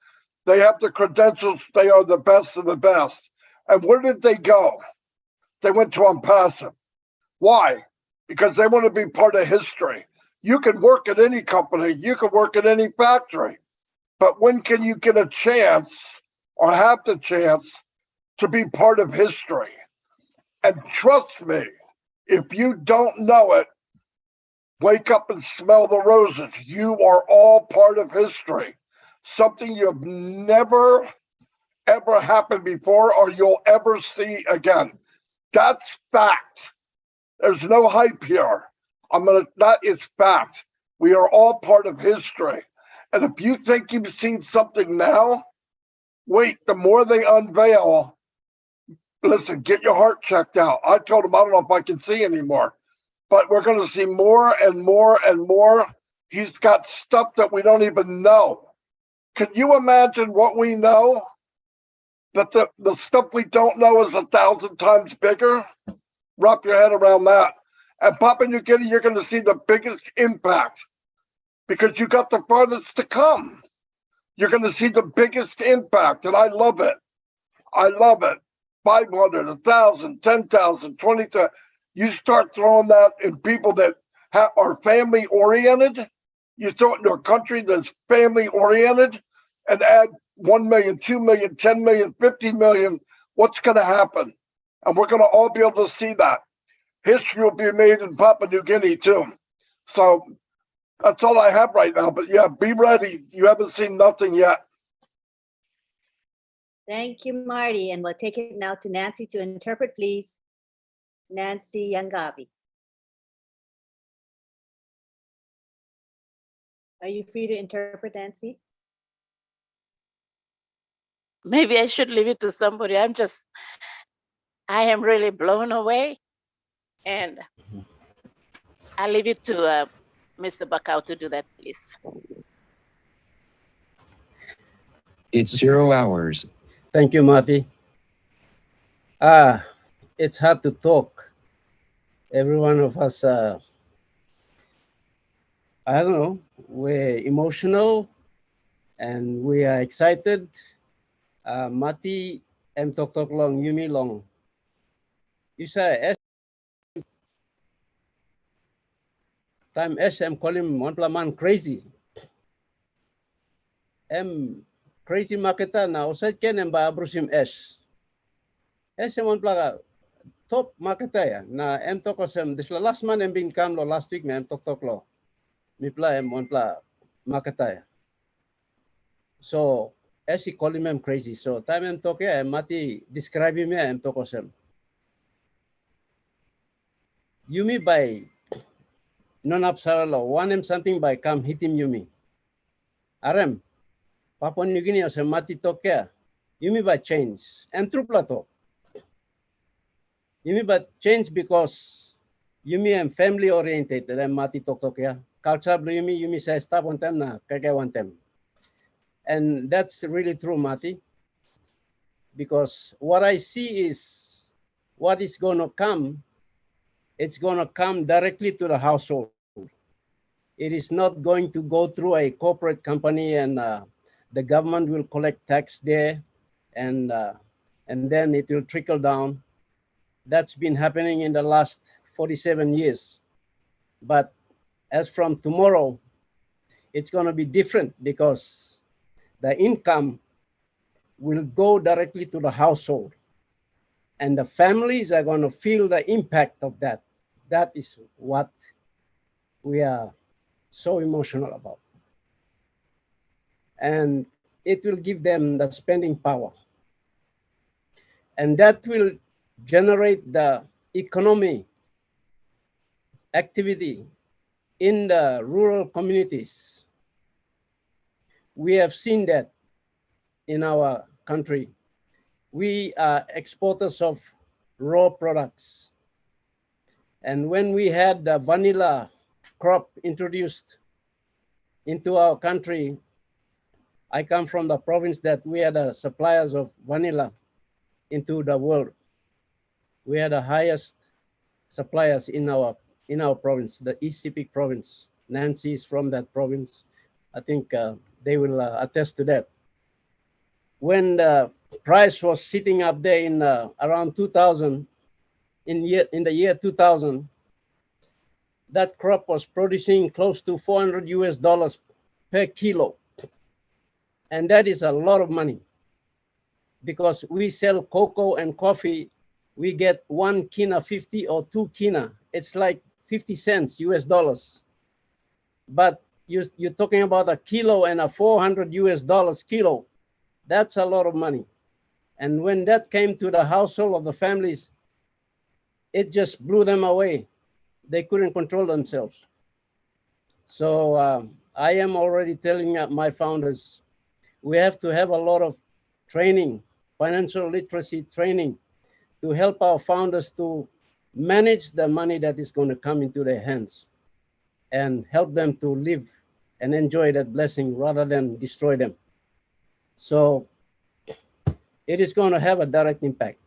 They have the credentials. They are the best of the best. And where did they go? They went to Ampassive. Why? Because they want to be part of history. You can work at any company. You can work at any factory. But when can you get a chance or have the chance to be part of history? And trust me, if you don't know it, wake up and smell the roses. You are all part of history. Something you've never, ever happened before or you'll ever see again. That's fact. There's no hype here. That is fact. We are all part of history. And if you think you've seen something now, wait, the more they unveil, listen, get your heart checked out. I told him, I don't know if I can see anymore, but we're going to see more and more and more. He's got stuff that we don't even know. Can you imagine what we know? That the stuff we don't know is 1,000 times bigger? Wrap your head around that. And Papua New Guinea, you're going to see the biggest impact because you got the farthest to come. You're going to see the biggest impact, and I love it. I love it. 500, 1,000, 10,000, 20,000. You start throwing that in people that are family oriented. You throw it into a country that's family oriented and add 1 million, 2 million, 10 million, 50 million. What's going to happen? And we're going to all be able to see that. History will be made in Papua New Guinea too. So that's all I have right now. But yeah, be ready. You haven't seen nothing yet. Thank you, Marty. And we'll take it now to Nancy to interpret, please. Nancy Yangavi. Are you free to interpret, Nancy? Maybe I should leave it to somebody. I am really blown away. And I'll leave it to Mr. Bakau to do that, please. It's 0 hours. Thank you, Marty. It's hard to talk. Every one of us, I don't know, we're emotional and we are excited. Mati, em tok long, Yumi long. You say, time em call him one man crazy. Em crazy maketa na usad ken em ba abrusim S. Em one plaga top maketa ya na em tokosem this last man em bin kam lo last week na em tok lo. Mi pla em one pla maketa ya. So he call him em crazy. So time em tok ya em mati describe him ya em tokosem. Yumi by non absaralo one em something by come hit him Yumi. Arem Papua New Guinea se mati tokea. Yumi by change. Em trupla to. Yumi by change because Yumi am family oriented. Em mati tokea. Culture Yumi say stop on them na kaya one them. And that's really true, Mati. Because what I see is what is going to come. It's going to come directly to the household. It is not going to go through a corporate company and the government will collect tax there and then it will trickle down. That's been happening in the last 47 years. But as from tomorrow, it's going to be different because the income will go directly to the household and the families are going to feel the impact of that. That is what we are so emotional about. And it will give them the spending power. And that will generate the economy activity in the rural communities. We have seen that in our country. We are exporters of raw products. And when we had the vanilla crop introduced into our country, I come from the province that we are the suppliers of vanilla into the world. We are the highest suppliers in our province, the East Sepik province. Nancy is from that province. I think they will attest to that. When the price was sitting up there in around 2000, in the year 2000, that crop was producing close to $400 per kilo. And that is a lot of money because we sell cocoa and coffee. We get 1 kina 50 or 2 kina. It's like 50 cents US dollars. But you're talking about a kilo and a $400 kilo. That's a lot of money. And when that came to the household of the families, it just blew them away. They couldn't control themselves. So I am already telling my founders, we have to have a lot of training, financial literacy training, to help our founders to manage the money that is going to come into their hands and help them to live and enjoy that blessing rather than destroy them. So it is going to have a direct impact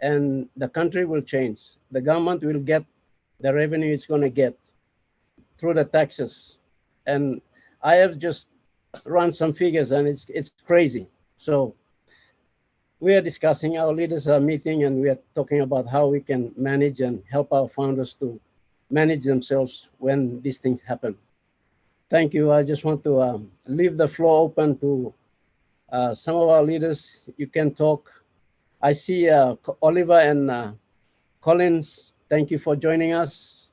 and the country will change. The government will get the revenue it's going to get through the taxes. And I have just run some figures and it's crazy. So we are discussing, our leaders are meeting and we are talking about how we can manage and help our founders to manage themselves when these things happen. Thank you. I just want to leave the floor open to some of our leaders. You can talk. I see Oliver and Collins. Thank you for joining us.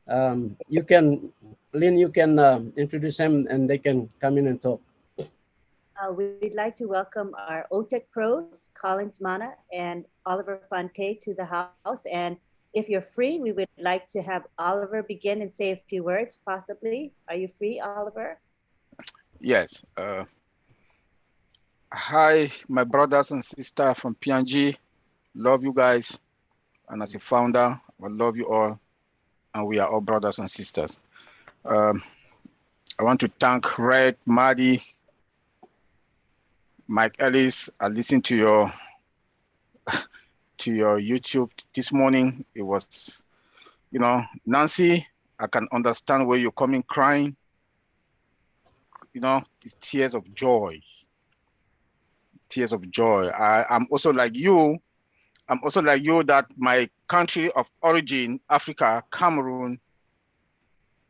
You can, Lynn, you can introduce them and they can come in and talk. We'd like to welcome our OTEC pros, Collins Mana and Oliver Fonte, to the house. And if you're free, we would like to have Oliver begin and say a few words, possibly. Are you free, Oliver? Yes. Hi, my brothers and sisters from P&G. Love you guys. And as a founder, I love you all. And we are all brothers and sisters. I want to thank Red, Maddie, Mike Ellis. I listened to your YouTube this morning. It was, Nancy, I can understand where you're coming crying. It's tears of joy. Tears of joy. I'm also like you. I'm also like you that my country of origin, Africa, Cameroon,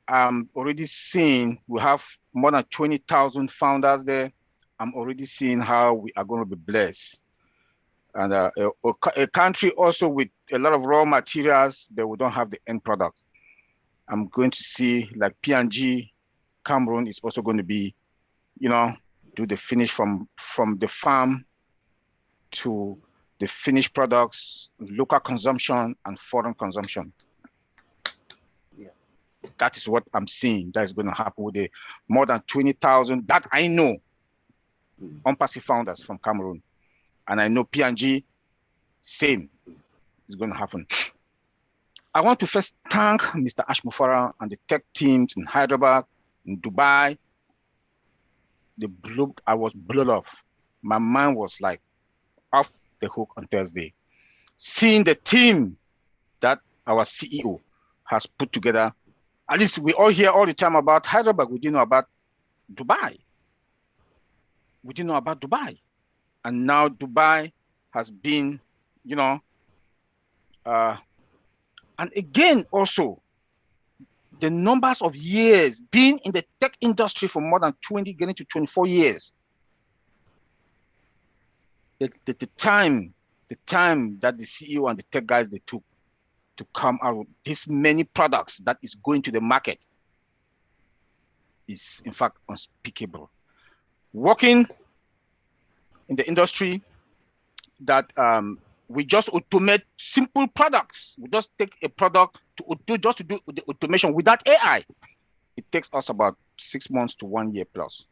I'm already seeing we have more than 20,000 founders there. I'm already seeing how we are going to be blessed. And a country also with a lot of raw materials, but we don't have the end product. I'm going to see like P&G, Cameroon is also going to be, do the finish from the farm to the finished products, local consumption and foreign consumption. Yeah. That is what I'm seeing that is going to happen with the more than 20,000 that I know on-passive founders from Cameroon. And I know P&G, same is going to happen. I want to first thank Mr. Ash Mufarah and the tech teams in Hyderabad, in Dubai. I was blown off. My mind was like off the hook on Thursday. Seeing the team that our CEO has put together, at least we all hear all the time about Hyderabad, we didn't know about Dubai. We didn't know about Dubai. And now Dubai has been, and again, also, the numbers of years being in the tech industry for more than 20, getting to 24 years. The time that the CEO and the tech guys, they took to come out with this many products that is going to the market is in fact unspeakable. Working in the industry that we just automate simple products. We just take a product to do the automation without AI. It takes us about 6 months to 1 year plus.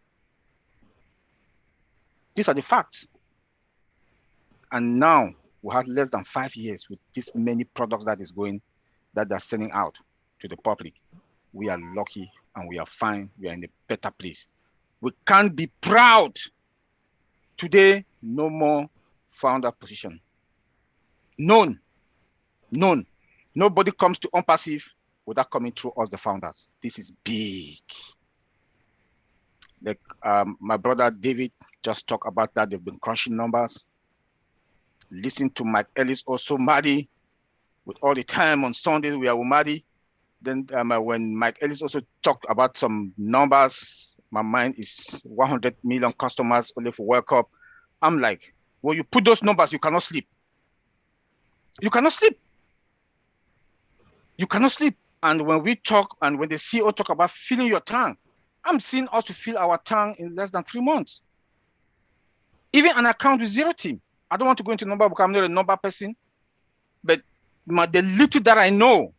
These are the facts. And now we have less than 5 years with this many products that they're sending out to the public. We are lucky and we are fine. We are in a better place. We can't be proud. Today, no more founder position. None. Nobody comes to on-passive without coming through us, the founders. This is big. Like my brother David just talked about that. They've been crunching numbers. Listen to Mike Ellis, also Maddie. With all the time on Sundays, we are with Maddie. Then when Mike Ellis also talked about some numbers, my mind is 100 million customers only for World Cup. I'm like, when you put those numbers, you cannot sleep. You cannot sleep. You cannot sleep. And when we talk, and when the CEO talk about filling your tank, I'm seeing us to fill our tank in less than 3 months. Even an account with 0 team. I don't want to go into number because I'm not a number person, but the little that I know,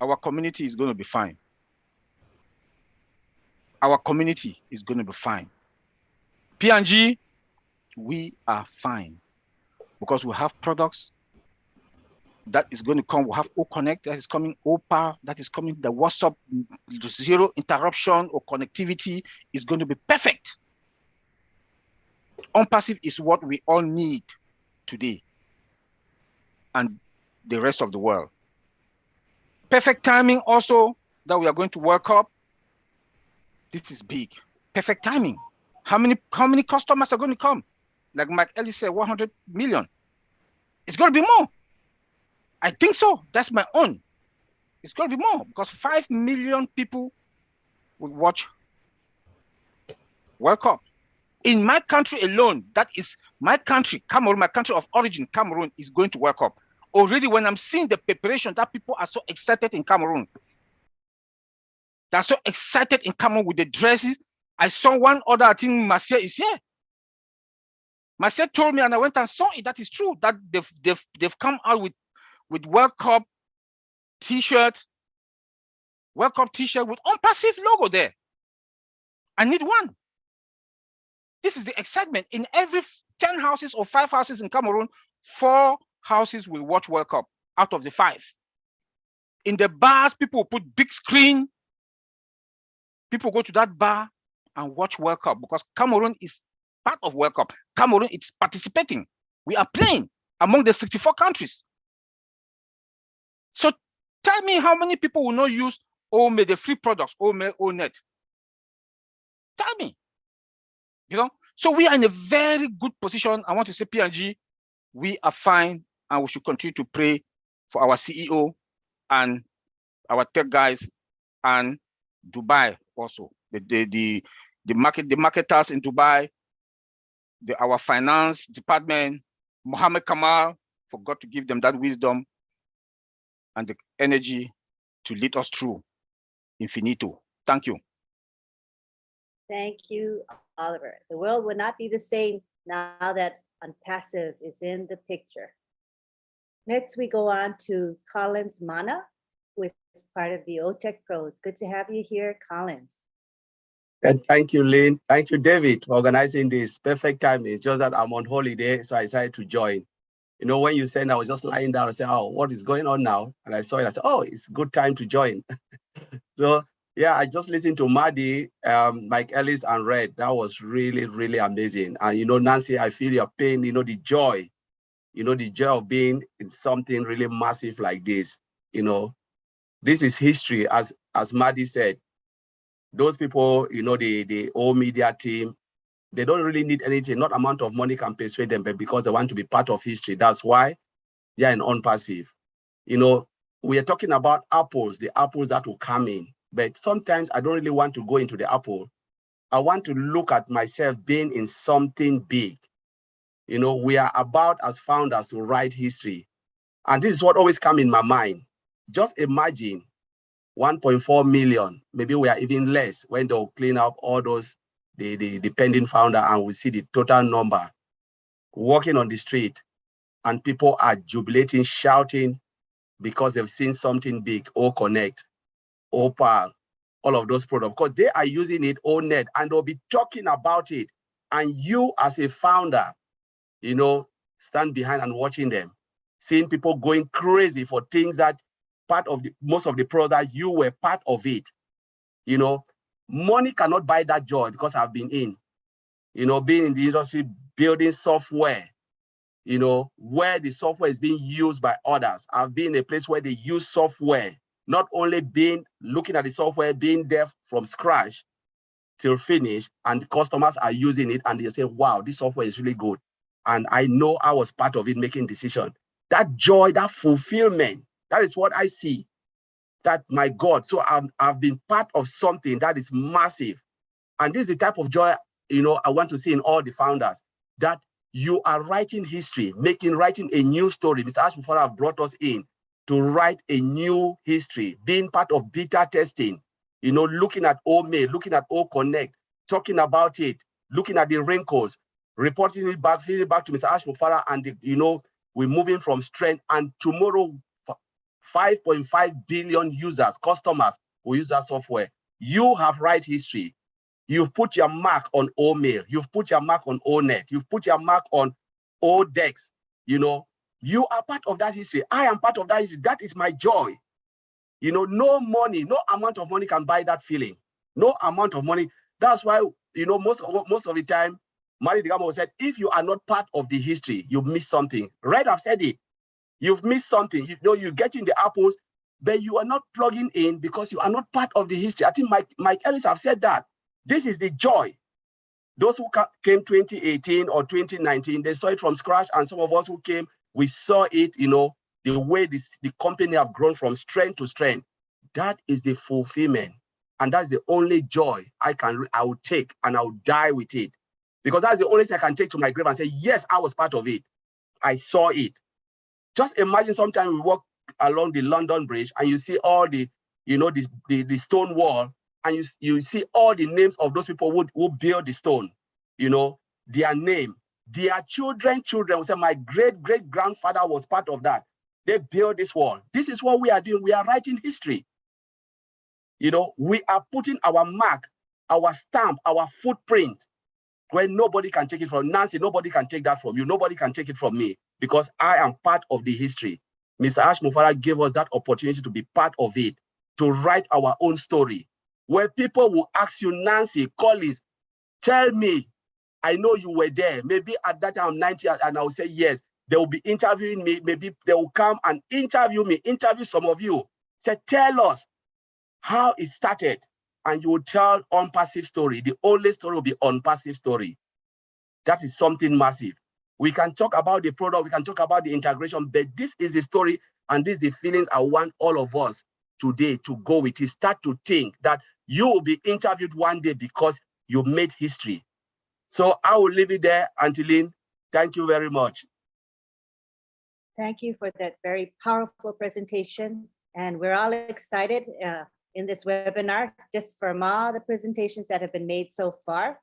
our community is going to be fine. Our community is going to be fine. P&G, we are fine because we have products that is going to come. We have O-Connect that is coming, OPA that is coming, the WhatsApp, zero interruption or connectivity is going to be perfect. On-passive is what we all need today and the rest of the world. Perfect timing also that we are going to World Cup. This is big. Perfect timing. How many customers are going to come? Like Mike Ellis said, 100 million. It's going to be more. I think so. That's my own. It's going to be more because 5 million people will watch World Cup. In my country alone, that is my country, Cameroon, my country of origin, Cameroon, is going to World Cup. Already when I'm seeing the preparation that people are so excited in Cameroon, they're so excited in Cameroon with the dresses. I saw one other, I think Marcia is here. Marcia told me and I went and saw it. That is true, that they've come out with with World Cup t-shirt, World Cup t-shirt with OnPassive logo there. I need one. This is the excitement. In every 10 houses or 5 houses in Cameroon, 4 houses will watch World Cup out of the 5. In the bars, people will put big screen. People go to that bar and watch World Cup because Cameroon is part of World Cup. Cameroon is participating. We are playing among the 64 countries. So tell me how many people will not use OME, the free products, OME, ONET. Tell me. You know, so we are in a very good position. I want to say P&G, we are fine, and we should continue to pray for our CEO and our tech guys and Dubai also. The marketers in Dubai, our finance department, Mohammed Kamal, for God to give them that wisdom and the energy to lead us through infinito. Thank you. Thank you, Oliver. The world would not be the same now that OnPassive is in the picture. Next, we go on to Collins Mana, who is part of the OTech Pros. Good to have you here, Collins. And thank you, Lynn. Thank you, David, for organizing this. Perfect time. It's just that I'm on holiday, so I decided to join. You know, when you said, I was just lying down and said, oh, what is going on now? And I saw it, I said, oh, it's a good time to join. So yeah, I just listened to Maddie, Mike Ellis, and Red. That was really, really amazing. And, you know, Nancy, I feel your pain, you know, the joy of being in something really massive like this. You know, this is history, as Maddie said. Those people, you know, the old media team, they don't really need anything. Not amount of money can persuade them, but because they want to be part of history. That's why they're in OnPassive. You know, we are talking about apples, the apples that will come in. But sometimes I don't really want to go into the apple. I want to look at myself being in something big. You know, we are about as founders to write history. And this is what always comes in my mind. Just imagine 1.4 million, maybe we are even less when they'll clean up all those, the pending founder, and we see the total number walking on the street and people are jubilating, shouting because they've seen something big, OConnect, Opal, all of those products, because they are using it, ONET, and they'll be talking about it. And you as a founder, you know, stand behind and watching them, seeing people going crazy for things that most of the products, you were part of it. You know, money cannot buy that joy because I've been in, you know, being in the industry, building software, you know, where the software is being used by others. I've been in a place where they use software, not only looking at the software, being there from scratch till finish, and customers are using it and they say, wow, this software is really good. And I know I was part of it, making decisions. That joy, that fulfillment, that is what I see. That, my God, so I've been part of something that is massive. And this is the type of joy, you know, I want to see in all the founders, that you are writing history, writing a new story. Mr. Ashmufara brought us in to write a new history, being part of beta testing, you know, looking at OME, looking at OConnect, talking about it, looking at the wrinkles, reporting it back, feeding it back to Mr. Ashmufara, and, you know, we're moving from strength. And tomorrow, 5.5 billion users, customers who use that software. You have write history. You've put your mark on OMail. You've put your mark on ONET. You've put your mark on ODEX. You know, you are part of that history. I am part of that history. That is my joy. You know, no money, no amount of money can buy that feeling. No amount of money. That's why, you know, most of the time, Mari Digamo said, if you are not part of the history, you miss something. Red have said it. You've missed something. You know, you're getting the apples, but you are not plugging in because you are not part of the history. I think Mike Ellis have said that. This is the joy. Those who came 2018 or 2019, they saw it from scratch. And some of us who came, we saw it, you know, the way the company have grown from strength to strength. That is the fulfillment. And that's the only joy I will take, and I will die with it. Because that's the only thing I can take to my grave and say, yes, I was part of it. I saw it. Just imagine sometimes we walk along the London Bridge and you see all the, you know, the stone wall, and you see all the names of those people who built the stone, you know, their name, their children will say, my great-great-grandfather was part of that. They built this wall. This is what we are doing. We are writing history. You know, we are putting our mark, our stamp, our footprint where nobody can take it from. Nancy, nobody can take that from you. Nobody can take it from me because I am part of the history. Mr. Ash Mufara gave us that opportunity to be part of it, to write our own story, where people will ask you, Nancy, Collins, tell me, I know you were there. Maybe at that time I'm 90 and I'll say yes. They will be interviewing me. Maybe they will come and interview me, interview some of you. Say, tell us how it started. And you will tell unpassive story. The only story will be unpassive story. That is something massive. We can talk about the product, we can talk about the integration, but this is the story and this is the feelings I want all of us today to go with it. Start to think that you will be interviewed one day because you made history. So I will leave it there, Angeline. Thank you very much. Thank you for that very powerful presentation. And we're all excited in this webinar, just from all the presentations that have been made so far.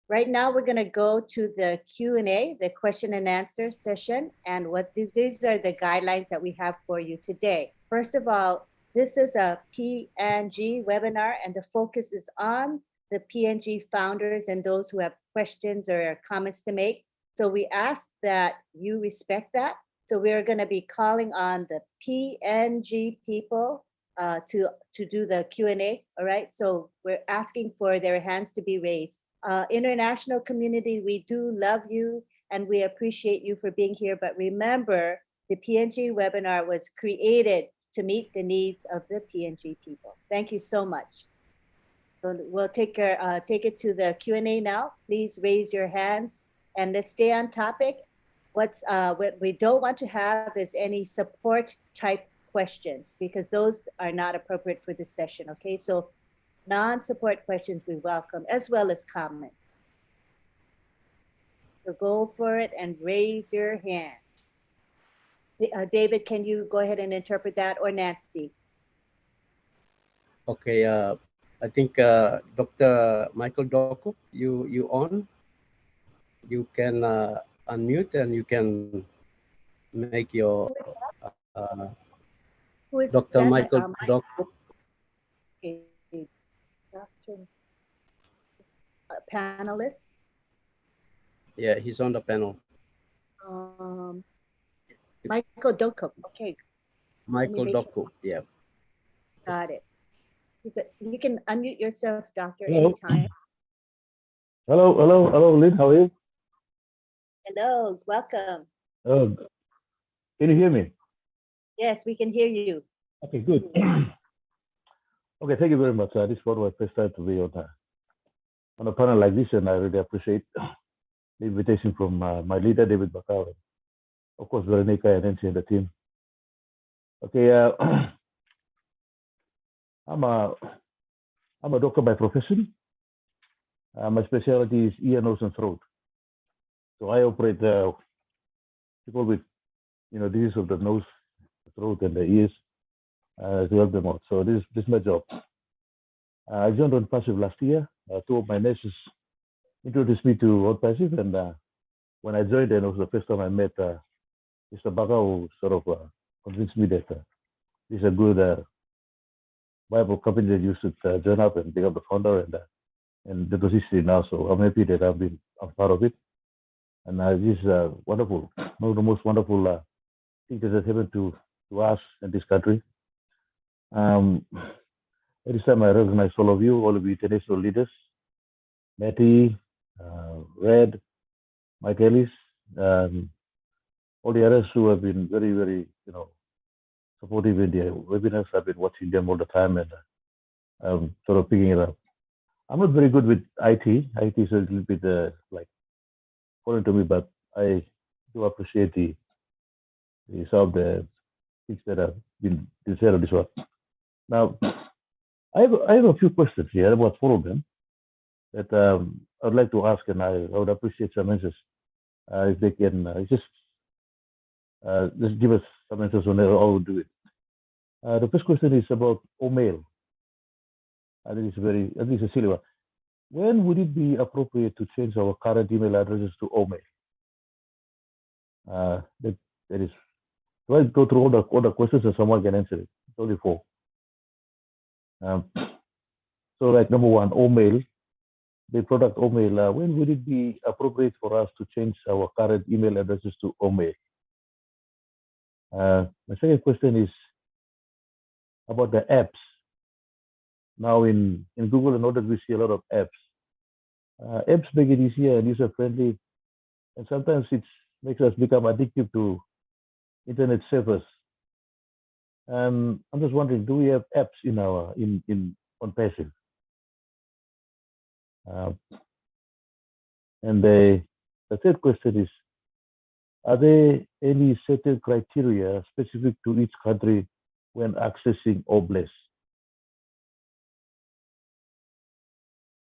Right now, we're going to go to the Q&A, the question and answer session. And what these are the guidelines that we have for you today. First of all, this is a P&G webinar, and the focus is on the P&G founders and those who have questions or comments to make. So we ask that you respect that. So we're going to be calling on the P&G people to do the Q&A, all right? So we're asking for their hands to be raised. International community, we do love you and we appreciate you for being here. But remember, the P&G webinar was created to meet the needs of the P&G people. Thank you so much. So we'll take it to the Q&A now. Please raise your hands and let's stay on topic. What we don't want to have is any support type questions because those are not appropriate for this session, okay? So non-support questions we welcome as well as comments. So go for it and raise your hands. David, can you go ahead and interpret that, or Nancy? Okay, I think Dr. Michael Doku, you on? You can unmute and you can make your Who is Dr. that? Michael Doku. Okay. Dr. Panelist. Yeah, he's on the panel. Michael Doku. Okay. Michael Doku. Yeah. Got it. You can unmute yourself, Doctor, Hello. anytime. Hello, Lynn. How are you? Hello, welcome. Can you hear me? Yes, we can hear you. Okay, good. Okay, thank you very much. This was my first time to be on a panel like this, and I really appreciate the invitation from my leader, David Bakau, of course, Veronica and Nancy and the team. Okay, I'm a doctor by profession. My specialty is ear, nose, and throat. So I operate people with, disease of the nose, the throat, and the ears to help them out. So this is my job. I joined OnPassive last year. Two of my nurses introduced me to OnPassive, and when I joined, and it was the first time I met Mr. Baka, who sort of convinced me that this is a good, viable company that you should join up and become the founder, and that was history now. So I'm happy that I'm part of it. And this is wonderful, one of the most wonderful things that has happened to us in this country. Every time I recognize all of you international leaders, Matty, Red, Mike Ellis, all the others who have been very, very, supportive in the webinars. I've been watching them all the time and sort of picking it up. I'm not very good with IT. IT is a little bit like foreign to me, but I do appreciate some of the things that have been said on this one. Now, I have a few questions here, about 4 of them, that I'd like to ask, and I would appreciate some answers if they can just give us some answers on how we do it. The first question is about OMail. I think it's a silly one. When would it be appropriate to change our current email addresses to OMail? That is So I go through all the questions and someone can answer it. It's only 4. So like number 1, Omail, the product Omail. When would it be appropriate for us to change our current email addresses to Omail? My second question is about the apps. Now in Google and others, we see a lot of apps. Apps make it easier and user-friendly, and sometimes it makes us become addicted to internet servers. I'm just wondering, do we have apps in our on Passive? And the third question is, are there any certain criteria specific to each country when accessing OBLES?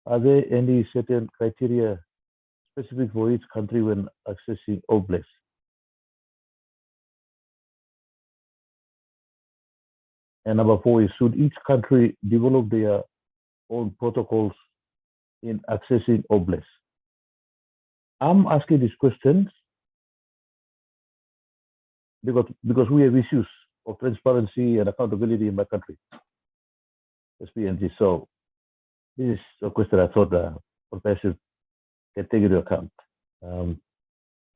Are there any certain criteria specific for each country when accessing OBLES? And number 4 is, should each country develop their own protocols in accessing OBLES? I'm asking these questions because we have issues of transparency and accountability in my country, SPNG. So this is a question I thought Professor can take into account. And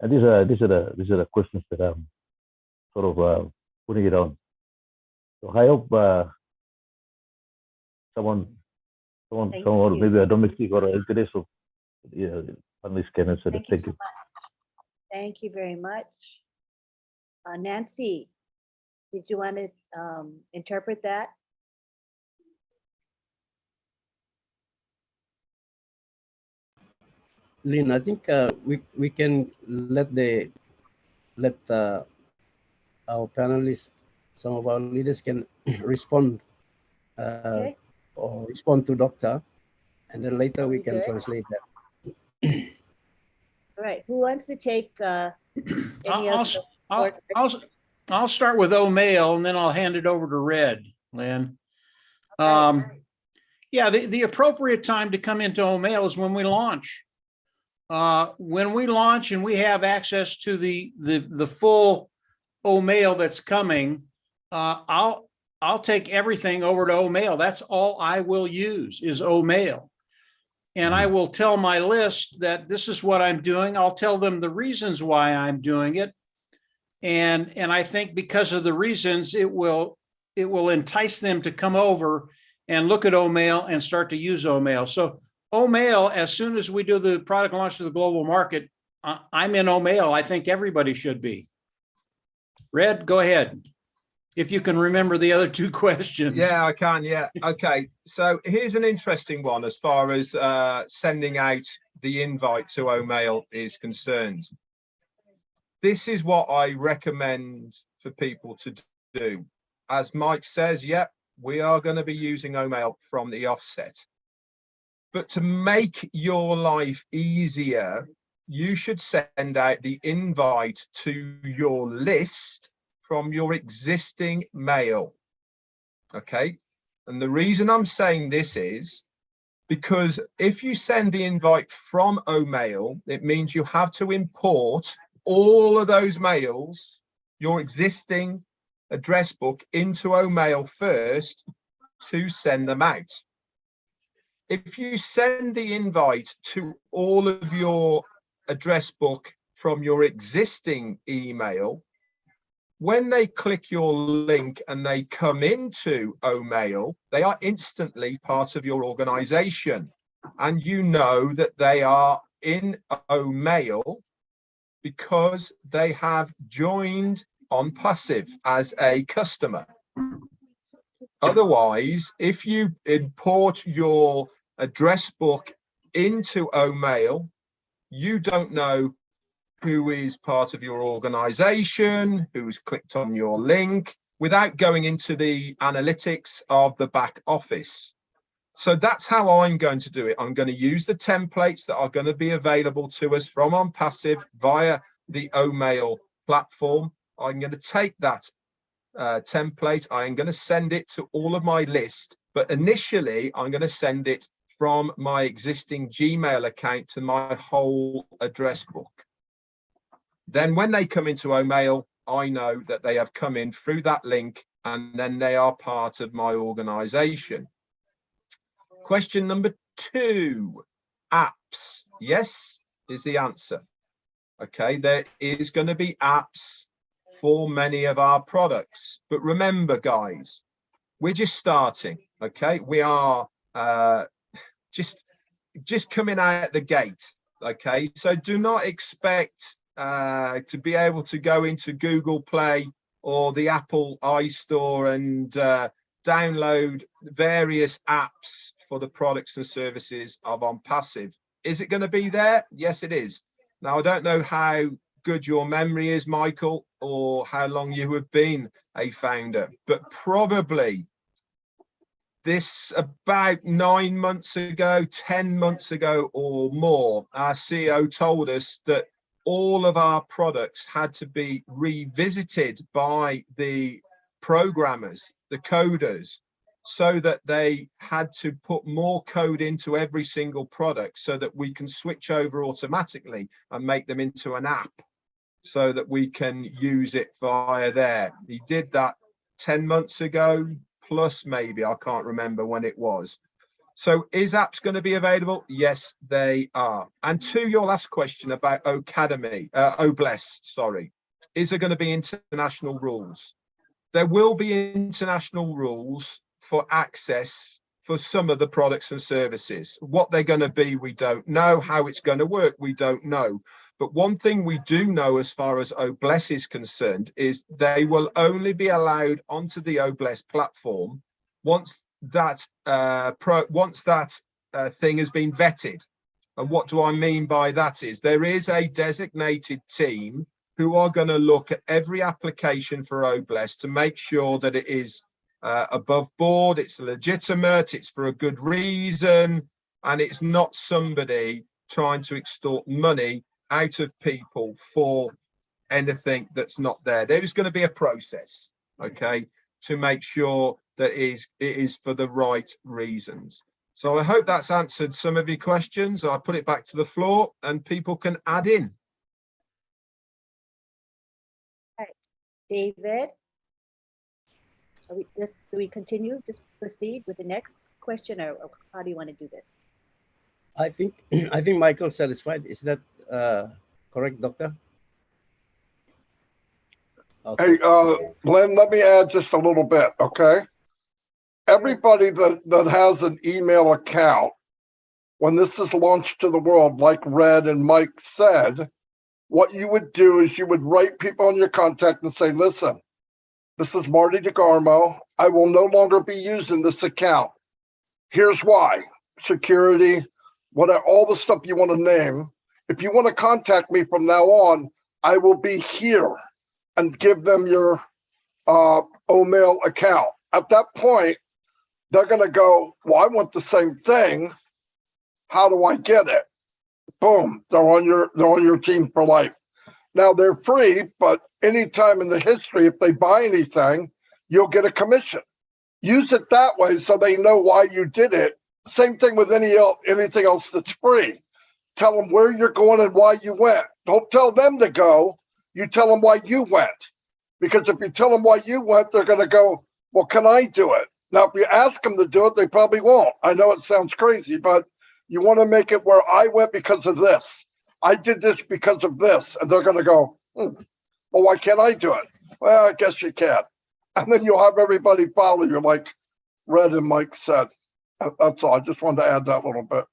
these are the questions that I'm sort of putting it on. So I hope someone maybe a domestic or an international panelist can answer it. Thank you. Thank you very much. Nancy, did you want to interpret that? Lynn, I think we can let our panelists, some of our leaders can respond Okay. or respond to Doctor, and then later we can Good. translate that. All right. Who wants to take any of the I'll start with Omail and then I'll hand it over to Red, Lynn. Yeah, the appropriate time to come into Omail is when we launch. When we launch and we have access to the full Omail that's coming, I'll take everything over to Omail. That's all I will use is Omail. And I will tell my list that this is what I'm doing. I'll tell them the reasons why I'm doing it. And I think because of the reasons, it will entice them to come over and look at Omail and start to use Omail. So Omail, as soon as we do the product launch to the global market, I'm in Omail. I think everybody should be. Red, go ahead. If you can remember the other 2 questions. Yeah, I can. Yeah. Okay. So here's an interesting one as far as sending out the invite to Omail is concerned. This is what I recommend for people to do. As Mike says, yep, we are going to be using Omail from the offset. But to make your life easier, you should send out the invite to your list from your existing mail. Okay. And the reason I'm saying this is because if you send the invite from Omail, it means you have to import all of those mails, your existing address book, into Omail first to send them out. If you send the invite to all of your address book from your existing email, when they click your link and they come into Omail, they are instantly part of your organization. And you know that they are in Omail because they have joined on Passive as a customer. Otherwise, if you import your address book into Omail, you don't know who is part of your organization, who's clicked on your link, without going into the analytics of the back office. So that's how I'm going to do it. I'm going to use the templates that are going to be available to us from OnPassive via the Omail platform. I'm going to take that template. I'm going to send it to all of my list, but initially I'm going to send it from my existing Gmail account to my whole address book. Then when they come into Omail, I know that they have come in through that link and then they are part of my organization. Question number 2, apps. Yes, is the answer. Okay, there is going to be apps for many of our products. But remember, guys, we're just starting. Okay, we are just coming out the gate. Okay, so do not expect to be able to go into Google Play or the Apple iStore and download various apps for the products and services of OnPassive. Is it going to be there? Yes, it is. Now, I don't know how good your memory is, Michael, or how long you have been a founder, but probably this about 9 months ago, 10 months ago or more, our CEO told us that all of our products had to be revisited by the programmers, the coders, so that they had to put more code into every single product so that we can switch over automatically and make them into an app so that we can use it via there. He did that 10 months ago, plus maybe, I can't remember when it was. So is apps going to be available? Yes, they are. And to your last question about OBLES, sorry, is there going to be international rules? There will be international rules for access for some of the products and services. What they're going to be, we don't know. How it's going to work, we don't know. But one thing we do know as far as OBLES is concerned is they will only be allowed onto the OBLES platform once that thing has been vetted. And what do I mean by that is there is a designated team who are going to look at every application for OBLES to make sure that it is above board, it's legitimate, it's for a good reason, and it's not somebody trying to extort money out of people for anything that's not there. There is going to be a process, okay, to make sure that it is for the right reasons. So I hope that's answered some of your questions. I'll put it back to the floor and people can add in. All right. David, do we continue? Just proceed with the next question, or how do you want to do this? I think Michael's satisfied. Is that correct, Doctor? Okay. Hey, Glenn, let me add just a little bit, okay? Everybody that has an email account, when this is launched to the world, like Red and Mike said, what you would do is you would write people on your contact and say, listen, this is Marty DeGarmo. I will no longer be using this account. Here's why. Security, whatever, all the stuff you want to name. If you want to contact me from now on, I will be here, and give them your OMail account. At that point, they're going to go, well, I want the same thing. How do I get it? Boom, they're on your team for life. Now they're free, but anytime in the history, if they buy anything, you'll get a commission. Use it that way so they know why you did it. Same thing with anything else that's free. Tell them where you're going and why you went. Don't tell them to go. You tell them why you went. Because if you tell them why you went, they're going to go, well, can I do it? Now, if you ask them to do it, they probably won't. I know it sounds crazy, but you want to make it where I went because of this. I did this because of this. And they're going to go, well, why can't I do it? Well, I guess you can. And then you'll have everybody follow you like Red and Mike said. That's all. I just wanted to add that little bit.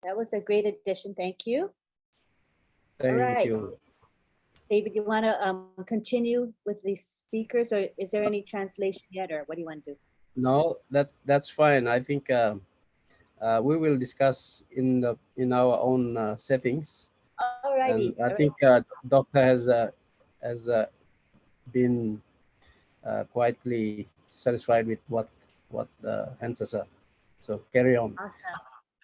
That was a great addition. Thank you. Thank you. David, you want to continue with the speakers, or is there any translation yet, or what do you want to do? No, that's fine. I think we will discuss in our own settings. All righty. I think Doctor has been quietly satisfied with what the answers are. So carry on. Awesome.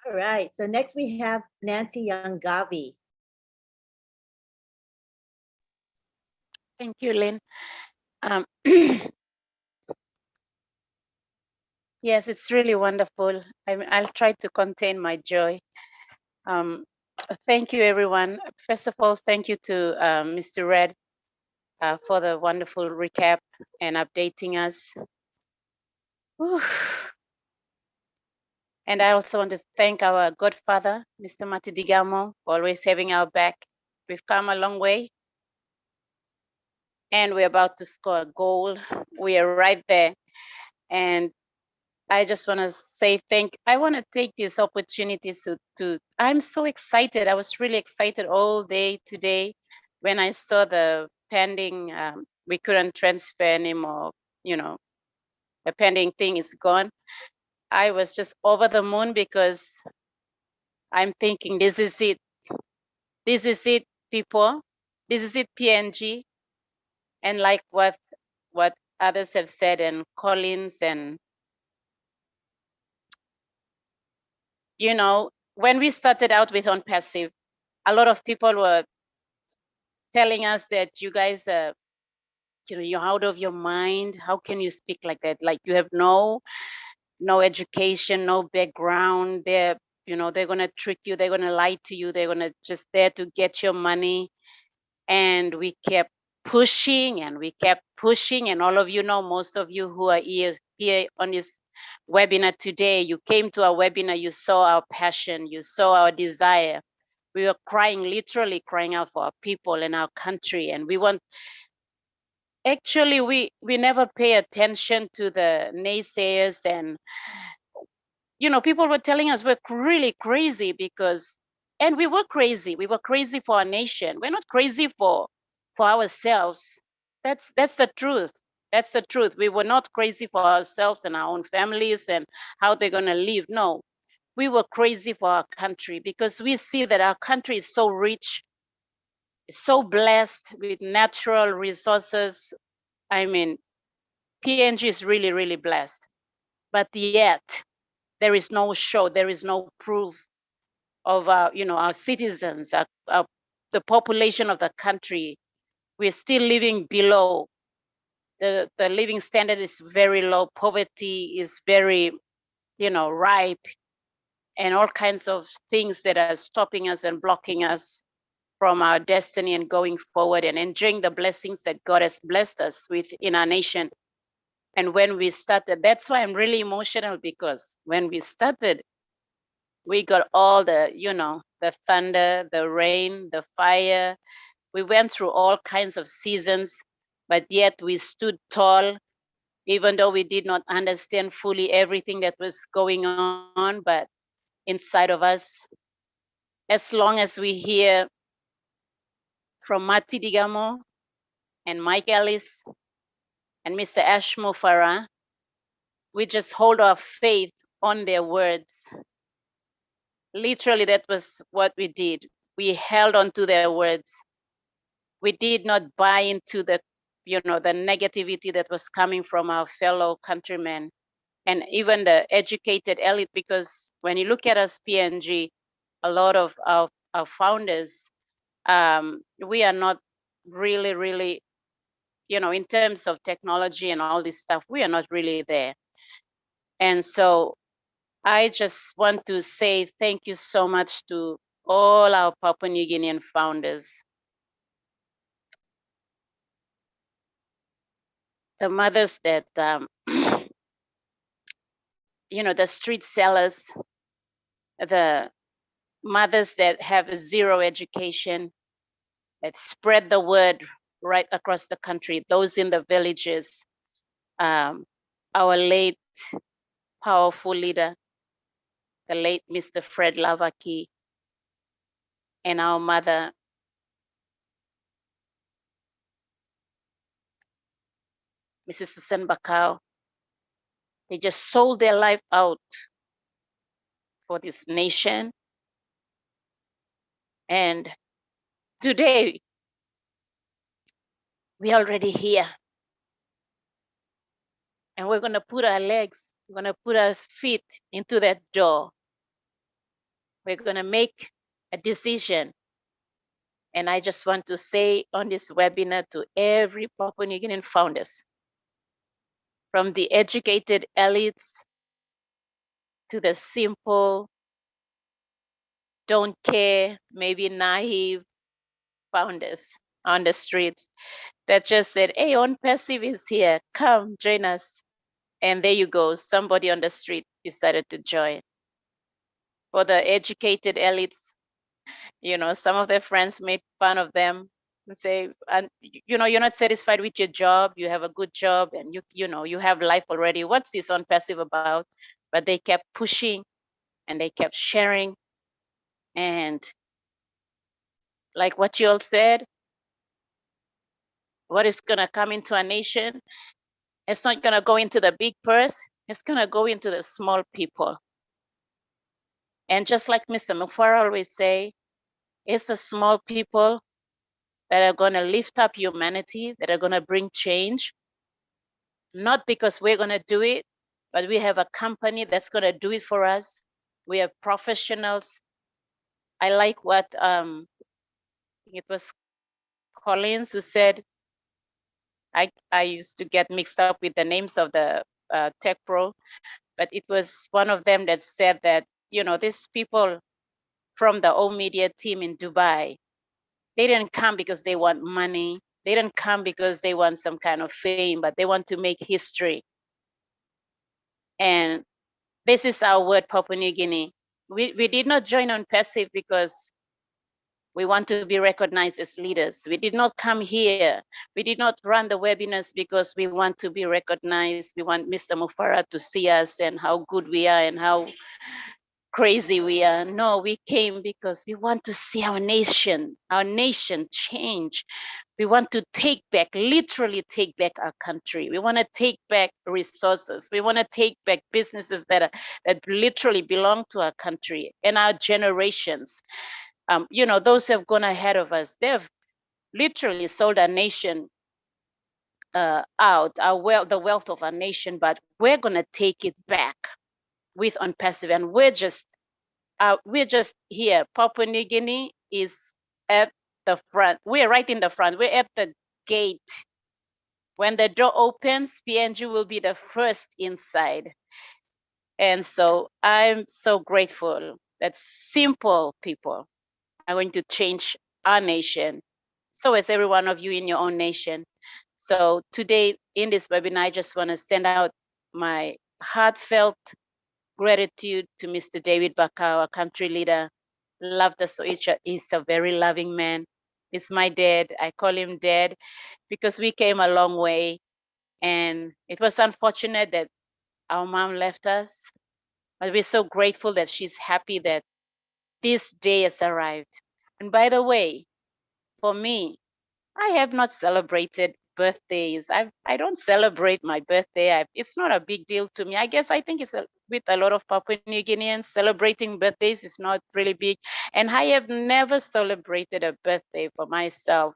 All right. So next we have Nancy Yangavi. Thank you, Lynn. Yes, it's really wonderful. I'll try to contain my joy. Thank you, everyone. First of all, thank you to Mr. Red for the wonderful recap and updating us. Whew. And I also want to thank our godfather, Mr. Mati Digamo, for always having our back. We've come a long way, and we're about to score a goal. We are right there. And I just want to say I want to take this opportunity I'm so excited. I was really excited all day today when I saw the pending, we couldn't transfer anymore, the pending thing is gone. I was just over the moon because I'm thinking, this is it. This is it, people. This is it, PNG. And like what others have said, and Collins, and when we started out with OnPassive, a lot of people were telling us that you guys are, you're out of your mind. How can you speak like that? Like you have no education, no background. They're gonna trick you. They're gonna lie to you. They're gonna just there to get your money. And we kept pushing and we kept pushing. And all of most of you who are here on this webinar today, you came to our webinar, you saw our passion, you saw our desire. We were crying, literally crying out for our people and our country. And actually, we never pay attention to the naysayers. And, people were telling us we're really crazy and we were crazy. We were crazy for our nation. We're not crazy for ourselves. That's the truth. That's the truth. We were not crazy for ourselves and our own families and how they're going to live. No, we were crazy for our country because we see that our country is so rich, so blessed with natural resources. I mean, PNG is really, really blessed. But yet, there is no show, there is no proof of our citizens, the population of the country. We're still living below. The living standard is very low. Poverty is very, ripe, and all kinds of things that are stopping us and blocking us from our destiny and going forward and enjoying the blessings that God has blessed us with in our nation. And when we started, that's why I'm really emotional, because when we started, we got all the, the thunder, the rain, the fire. We went through all kinds of seasons, but yet we stood tall, even though we did not understand fully everything that was going on. But inside of us, as long as we hear from Mati Digamo and Mike Ellis and Mr. Ashmo Farah, we just hold our faith on their words. Literally, that was what we did. We held on to their words. We did not buy into the negativity that was coming from our fellow countrymen and even the educated elite, because when you look at us, PNG, a lot of our founders, we are not really, in terms of technology and all this stuff, we are not really there. And so I just want to say thank you so much to all our Papua New Guinean founders. The mothers that, the street sellers, the mothers that have zero education, that spread the word right across the country, those in the villages, our late powerful leader, the late Mr. Fred Lavaki, and our mother, Mrs. Susan Bakau. They just sold their life out for this nation. And today, we're already here. And we're going to put our legs, we're going to put our feet into that door. We're going to make a decision. And I just want to say on this webinar to every Papua New Guinean founders, from the educated elites to the simple don't care, maybe naive founders on the streets that just said, hey, OnPassive is here, come join us. And there you go, somebody on the street decided to join. For the educated elites, some of their friends made fun of them and say, and you're not satisfied with your job, you have a good job, and you have life already. What's this OnPassive about? But they kept pushing and they kept sharing. And like what you all said, what is going to come into a nation, it's not going to go into the big purse, it's going to go into the small people. And just like Mr. Mufara always say, it's the small people that are going to lift up humanity, that are going to bring change. Not because we're going to do it, but we have a company that's going to do it for us. We have professionals. I like what it was Collins who said, I used to get mixed up with the names of the tech pro, but it was one of them that said that, these people from the O Media team in Dubai, they didn't come because they want money. They didn't come because they want some kind of fame, but they want to make history. And this is our word, Papua New Guinea. We did not join OnPassive because we want to be recognized as leaders. We did not come here. We did not run the webinars because we want to be recognized. We want Mr. Mufara to see us and how good we are and how crazy we are. No, we came because we want to see our nation change. We want to literally take back our country. We want to take back resources. We want to take back businesses that literally belong to our country and our generations. Those who have gone ahead of us, they have literally sold our nation out, the wealth of our nation, but we're going to take it back with OnPassive, and we're just here. Papua New Guinea is at the front. We're right in the front. We're at the gate. When the door opens, PNG will be the first inside. And so I'm so grateful that simple people are going to change our nation. So is every one of you in your own nation. So today in this webinar, I just want to send out my heartfelt gratitude to Mr. David Baka, our country leader. Loved us so much. He's a very loving man. He's my dad. I call him dad because we came a long way. And it was unfortunate that our mom left us, but we're so grateful that she's happy that this day has arrived. And by the way, for me, I have not celebrated birthdays. I don't celebrate my birthday. It's not a big deal to me. I think it's with a lot of Papua New Guineans, celebrating birthdays is not really big. And I have never celebrated a birthday for myself.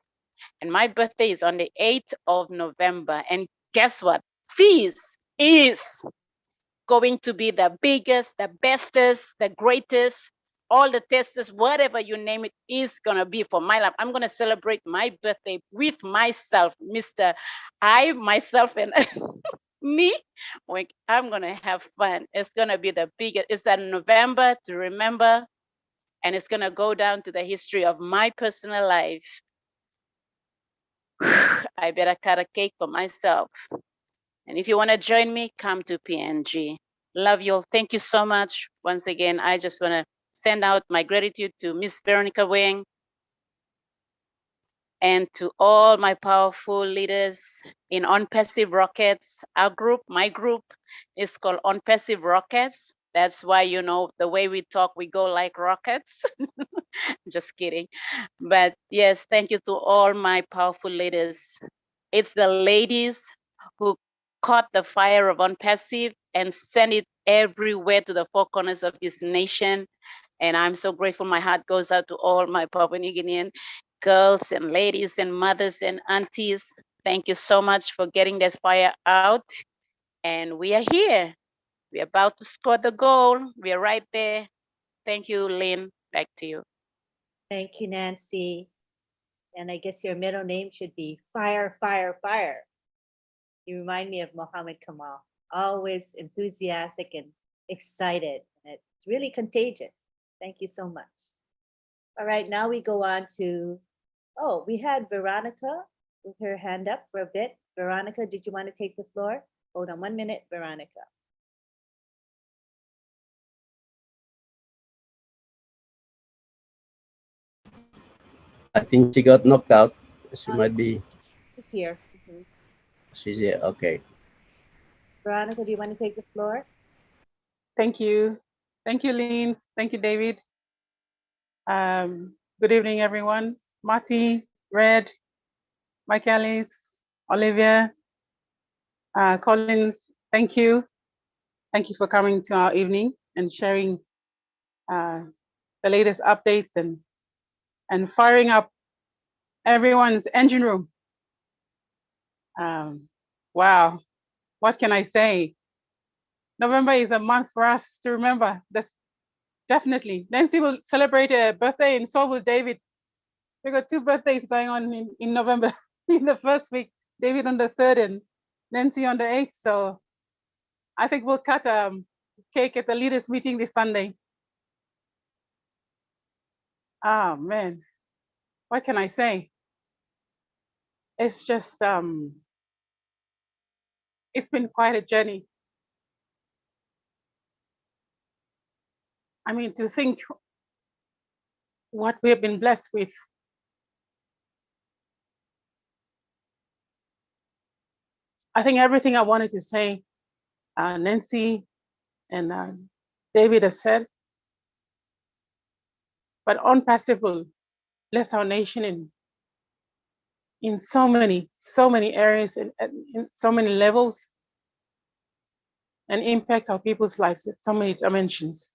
And my birthday is on the 8th of November. And guess what? This is going to be the biggest, the bestest, the greatest, all the testers, whatever you name it, is going to be for my life. I'm going to celebrate my birthday with myself, myself, and me. I'm going to have fun. It's going to be the biggest. It's that November to remember, and it's going to go down to the history of my personal life. I better cut a cake for myself. And if you want to join me, come to PNG. Love you all. Thank you so much. Once again, I just want to send out my gratitude to Miss Veronica Wing and to all my powerful leaders in OnPassive Rockets. Our group, my group, is called OnPassive Rockets. That's why, the way we talk, we go like rockets. Just kidding. But yes, thank you to all my powerful leaders. It's the ladies who caught the fire of OnPassive and sent it everywhere to the four corners of this nation. And I'm so grateful. My heart goes out to all my Papua New Guinean girls and ladies and mothers and aunties. Thank you so much for getting that fire out. And we are here. We're about to score the goal. We're right there. Thank you, Lynn. Back to you. Thank you, Nancy. And I guess your middle name should be Fire, Fire, Fire. You remind me of Muhammad Kamal, always enthusiastic and excited. And it's really contagious. Thank you so much. All right, now we go on to, oh, we had Veronica with her hand up for a bit. Veronica, did you want to take the floor? Hold on 1 minute, Veronica. I think she got knocked out. She might be, Who's here? she's here. Okay. Veronica, do you want to take the floor? Thank you. Thank you, Lynn. Thank you, David. Good evening, everyone. Marty, Red, Mike Ellis, Olivia, Collins, thank you. Thank you for coming to our evening and sharing the latest updates and firing up everyone's engine room. Wow, what can I say? November is a month for us to remember. That's definitely. Nancy will celebrate a birthday and so will David. We got 2 birthdays going on in November in the first week. David on the 3rd and Nancy on the 8th. So I think we'll cut cake at the leaders meeting this Sunday. Ah, man, what can I say? It's just, it's been quite a journey. I mean, to think what we have been blessed with. I think everything I wanted to say, Nancy and David have said, but OnPassive will bless our nation in so many areas and in so many levels and impact our people's lives in so many dimensions.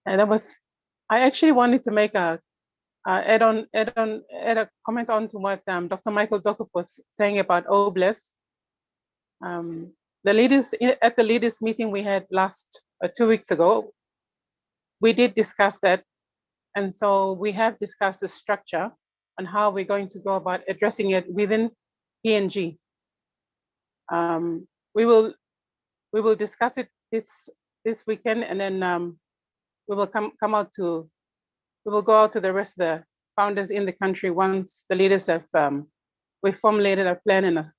And that was, I actually wanted to make add a comment on to what Dr. Michael Dokup was saying about OBLESS. The leaders at the leaders meeting we had 2 weeks ago, we did discuss that. And so we have discussed the structure and how we're going to go about addressing it within PNG. We will discuss it this weekend, and then we will we will go out to the rest of the founders in the country once the leaders have we formulated a plan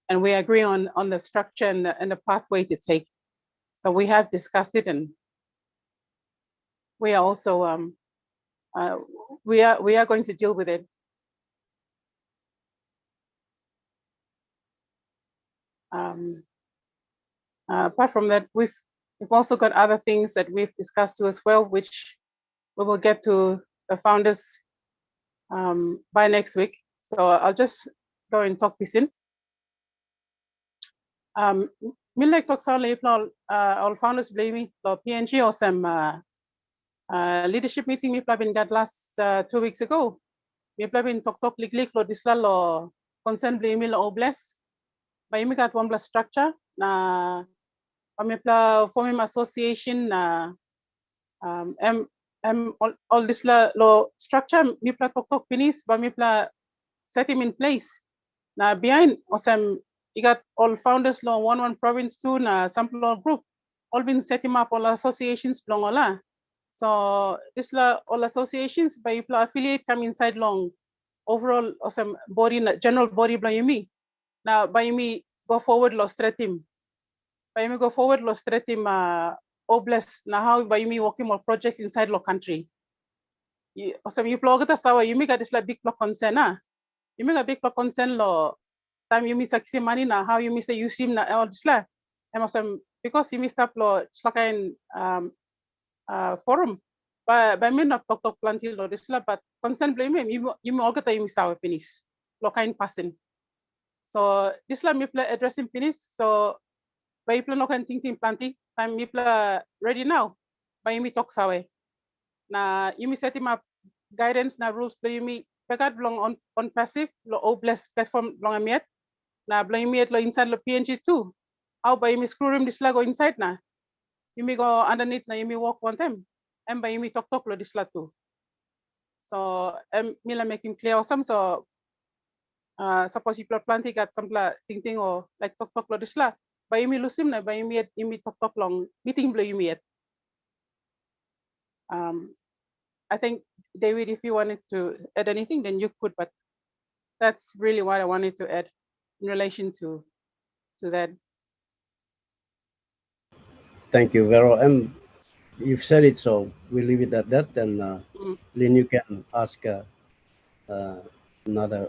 and we agree on the structure and the pathway to take. So we have discussed it, and we are also we are going to deal with it. Apart from that, we've also got other things that we've discussed too as well, which we will get to the founders by next week. So I'll just go and talk this in. Millek talks only all founders blaming the PNG or some leadership meeting we've been got last 2 weeks ago. We've been talk likely lo disla lo concern blaming lo OBLESS. By me got one plus structure na pamipla forming association na all this lo structure mipla talk finish but mipla set him in place. Now behind osam you got all founders lo one province too na sample group all been set him up all associations long ola. So this la all associations by you affiliate come inside long overall osam body general body by me. Now by me go forward lo straight him. By me go forward lo straight him OBLESS na how by me working more project inside lo country. Osam you plug it sawa you make this like big block concern na. You make a big block concern lo time you miss a money na how you miss a use him na all this la. And because you missed up lo slakain forum. By me not talk plenty lo this la but concern blame him you all get you miss our finish. Lo kind person. So this la me play addressing finish. So by plan no can think plenty time me play ready now. By me talk sawe. Na you me set him up guidance na rules play me pegat belong on passive lo OBLESS platform belong amiet. Na belong amiet lo inside lo PNG too. How by me screw room this la go inside na. You me go underneath na you me walk one time. And by me talk lo this la too. So me la make him clear awesome. So suppose you plenty got some thinking or like talk lo this la. By me lose him na by me talk long meeting blow you me. I think, David, if you wanted to add anything, then you could, but that's really what I wanted to add in relation to that. Thank you, Vero. And you've said it, so we'll leave it at that. Then, Lynn, you can ask another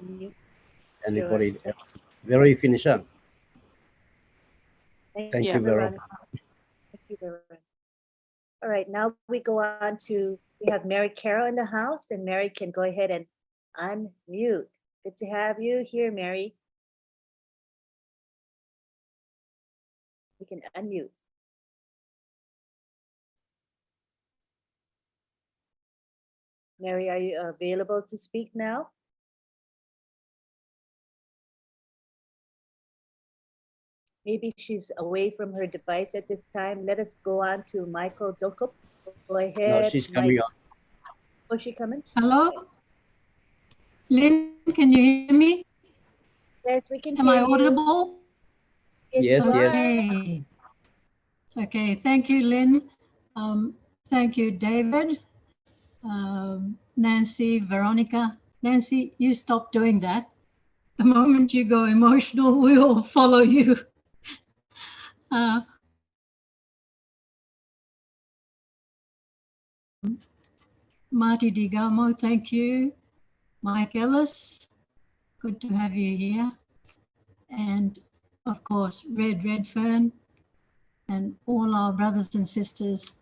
anybody else. Vero, you finish up. Thank you, Vero. Thank you, Veronica. All right, now we go on to, we have Mary Carroll in the house, and Mary can go ahead and unmute. Good to have you here, Mary. You can unmute. Mary, are you available to speak now? Maybe she's away from her device at this time. Let us go on to Michael Dokop. Go ahead. No, she's coming on. Oh, is she coming? Hello? Lynn, can you hear me? Yes, we can Am hear I you. audible? Yes, yes. Okay. Okay, thank you, Lynn. Thank you, David, Nancy, Veronica. Nancy, you stop doing that. The moment you go emotional, we all follow you. Marty DiGamo, thank you. Mike Ellis, good to have you here. And of course, Redfern, and all our brothers and sisters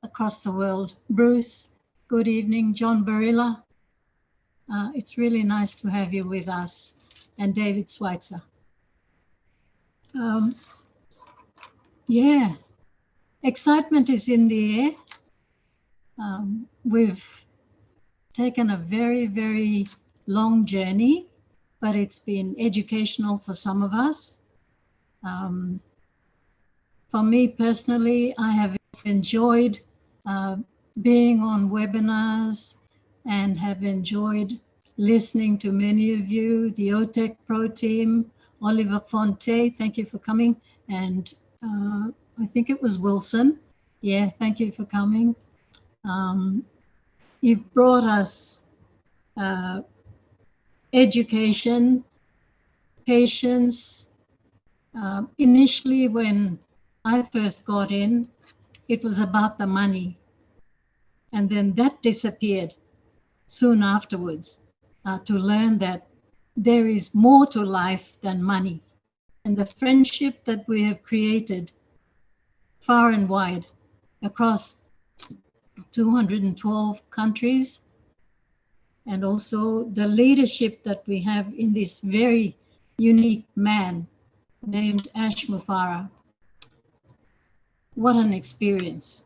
across the world. Bruce, good evening. John Barilla, it's really nice to have you with us. And David Schweitzer. Yeah, excitement is in the air. We've taken a very, very long journey, but it's been educational for some of us. For me personally, I have enjoyed being on webinars and have enjoyed listening to many of you, the OTEC Pro team, Oliver Fonte, thank you for coming. And I think it was Wilson. Yeah, thank you for coming. You've brought us education, patience. Initially, when I first got in, it was about the money. And then that disappeared soon afterwards, to learn that there is more to life than money. And the friendship that we have created far and wide across 212 countries, and also the leadership that we have in this very unique man named Ash Mufareh. What an experience.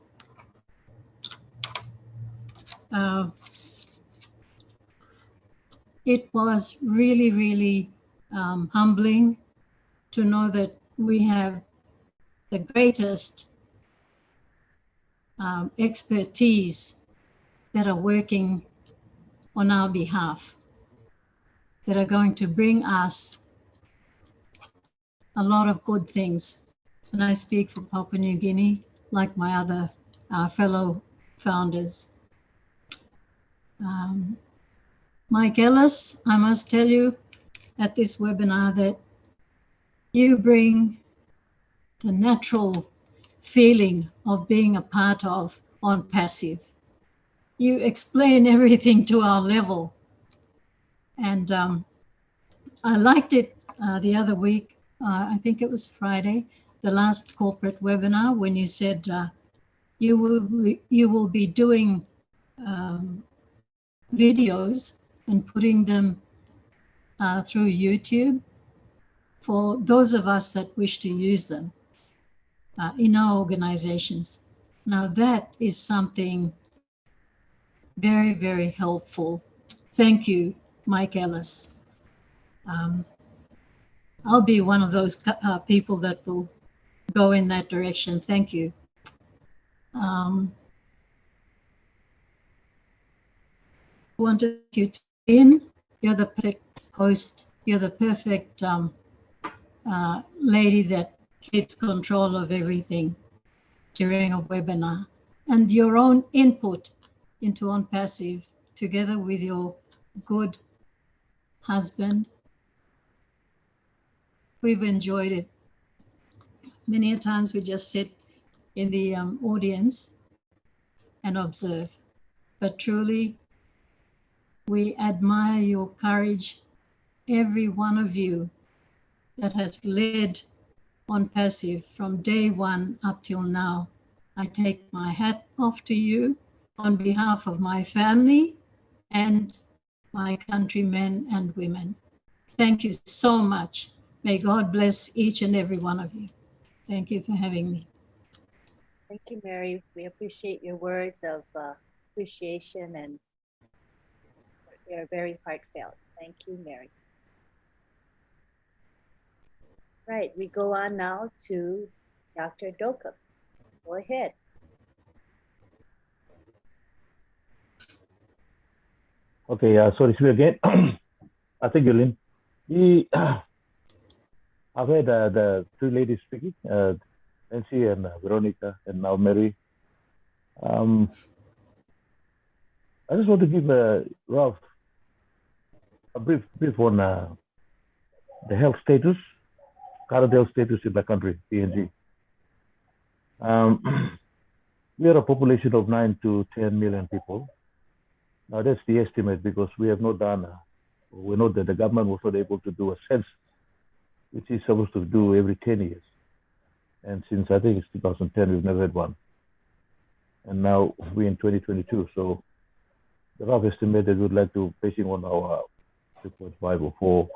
It was really, really humbling to know that we have the greatest expertise that are working on our behalf, that are going to bring us a lot of good things. And I speak for Papua New Guinea, like my other fellow founders. Mike Ellis, I must tell you at this webinar that you bring the natural feeling of being a part of on passive. You explain everything to our level. And I liked it the other week, I think it was Friday, the last corporate webinar, when you said you will be doing videos and putting them through YouTube for those of us that wish to use them in our organizations. Now that is something very, very helpful. Thank you, Mike Ellis. I'll be one of those people that will go in that direction. Thank you. Wanted you to in. You're the perfect host. You're the perfect lady that keeps control of everything during a webinar. and your own input into On Passive, together with your good husband. We've enjoyed it. Many a times we just sit in the audience and observe. But truly, we admire your courage, every one of you that has led On Passive from day one up till now. I take my hat off to you on behalf of my family and my countrymen and women. Thank you so much. May God bless each and every one of you. Thank you for having me. Thank you, Mary. We appreciate your words of appreciation, and they are very heartfelt. Thank you, Mary. Right, we go on now to Dr. Dokam. Go ahead. Okay, sorry, see you again. I think you, Lynn. I've heard the two ladies speaking, Nancy and Veronica, and now Mary. I just want to give Ralph a brief on the health status, current health status in the country, PNG. We are a population of 9 to 10 million people. Now that's the estimate, because we have not done, we know that the government was not able to do a census, which is supposed to do every 10 years. And since I think it's 2010, we've never had one. And now we're in 2022. So the rough estimate that we'd like to, basing on our 3.5 or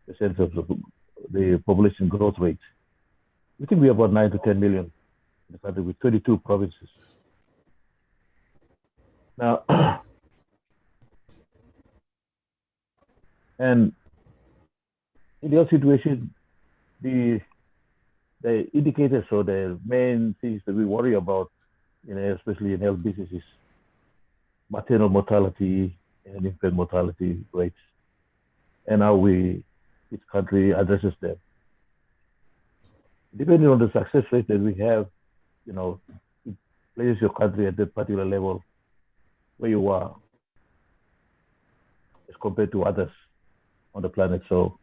4% of the population growth rate, we think we have about 9 to 10 million in the country with 22 provinces. Now, and in the situation, the indicators or the main things that we worry about, especially in health businesses, maternal mortality and infant mortality rates, and how each country addresses them. Depending on the success rate that we have, it places your country at that particular level where you are as compared to others on the planet. So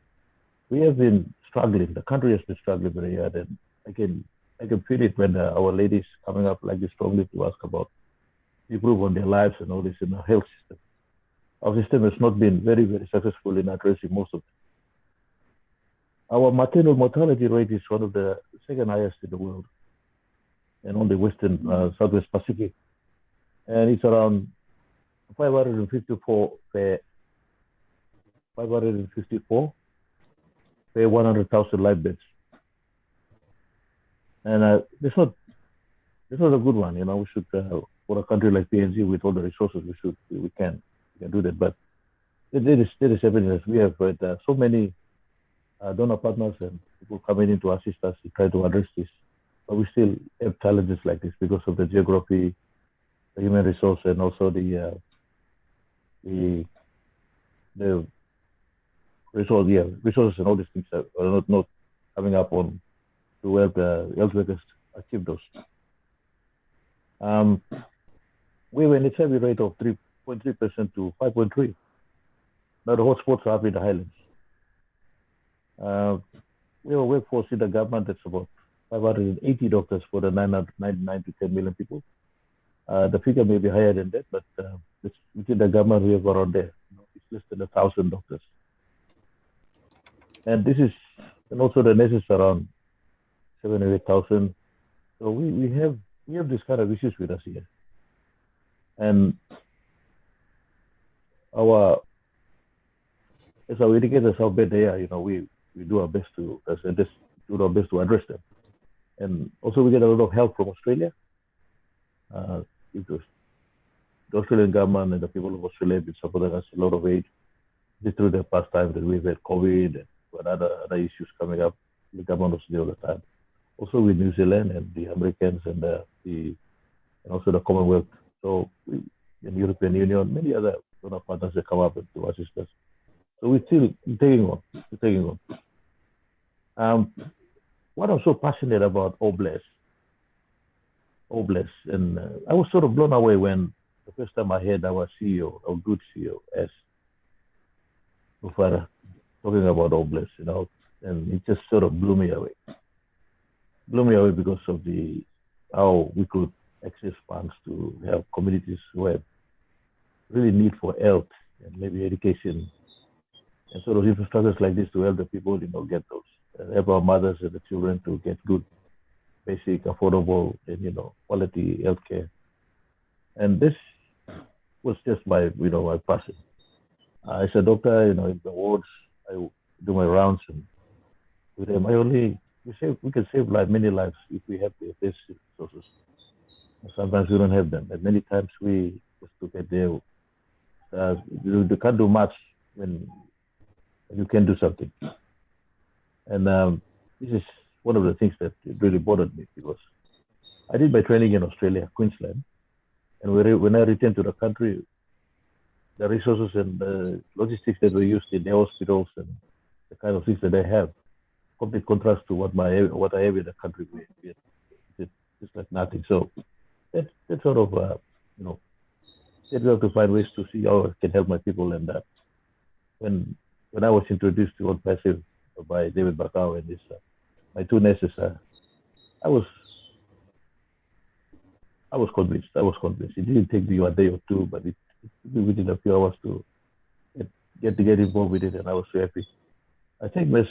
we have been struggling. The country has been struggling very hard, and I can feel it when our ladies coming up like this strongly to ask about improve on their lives and all this in our health system. Our system has not been very, very successful in addressing most of it. Our maternal mortality rate is one of the second highest in the world, and on the Western Southwest Pacific, and it's around 554 per 100,000 live beds, and it's not a good one. We should, for a country like PNG with all the resources, we can do that. But there is evidence. We have had so many donor partners and people coming in to assist us to try to address this, but we still have challenges like this because of the geography, the human resource, and also the resources and all these things are not coming up on to help the health workers achieve those. We were in a survey rate of 3.3% to 5.3%. Now the hotspots are up in the highlands. We have a workforce in the government that's about 580 doctors for the 9 to 10 million people. The figure may be higher than that, but within the government we have around there. It's less than 1,000 doctors. And also the nurses around 7,000 or 8,000. So we have this kind of issues with us here. And as our indicators how bad they are, we do our best to address them. And also we get a lot of help from Australia. Because the Australian government and the people of Australia have been supporting us a lot of aid through the past time that we've had COVID and other issues coming up. The government was there all the time. Also with New Zealand and the Americans and also the Commonwealth. So the European Union, many other donor partners that come up to assist us. So we're still taking on. What I'm so passionate about Oblast Obless. And I was sort of blown away when the first time I heard our CEO, our good CEO, as Mufara, talking about Obless, and it just sort of blew me away. Blew me away because of how we could access funds to help communities who have really need for health and maybe education and sort of infrastructures like this to help the people, get those, help our mothers and the children to get good, basic, affordable, and, quality healthcare. And this was just my passion. As a doctor, in the wards, I do my rounds, and with them, we can save many lives if we have the basic resources. Sometimes we don't have them, and many times we just look at there. You can't do much when you can do something. And this is one of the things that really bothered me, because I did my training in Australia, Queensland, and when I returned to the country, the resources and the logistics that were used in the hospitals and the kind of things that they have, complete contrast to what I have in the country. It's like nothing. So that sort of we have to find ways to see how I can help my people. And when I was introduced to OnPassive by David Bakau and my two nurses, I was convinced. It didn't take me a day or two, but it took me within a few hours to get involved with it, and I was so happy. I think a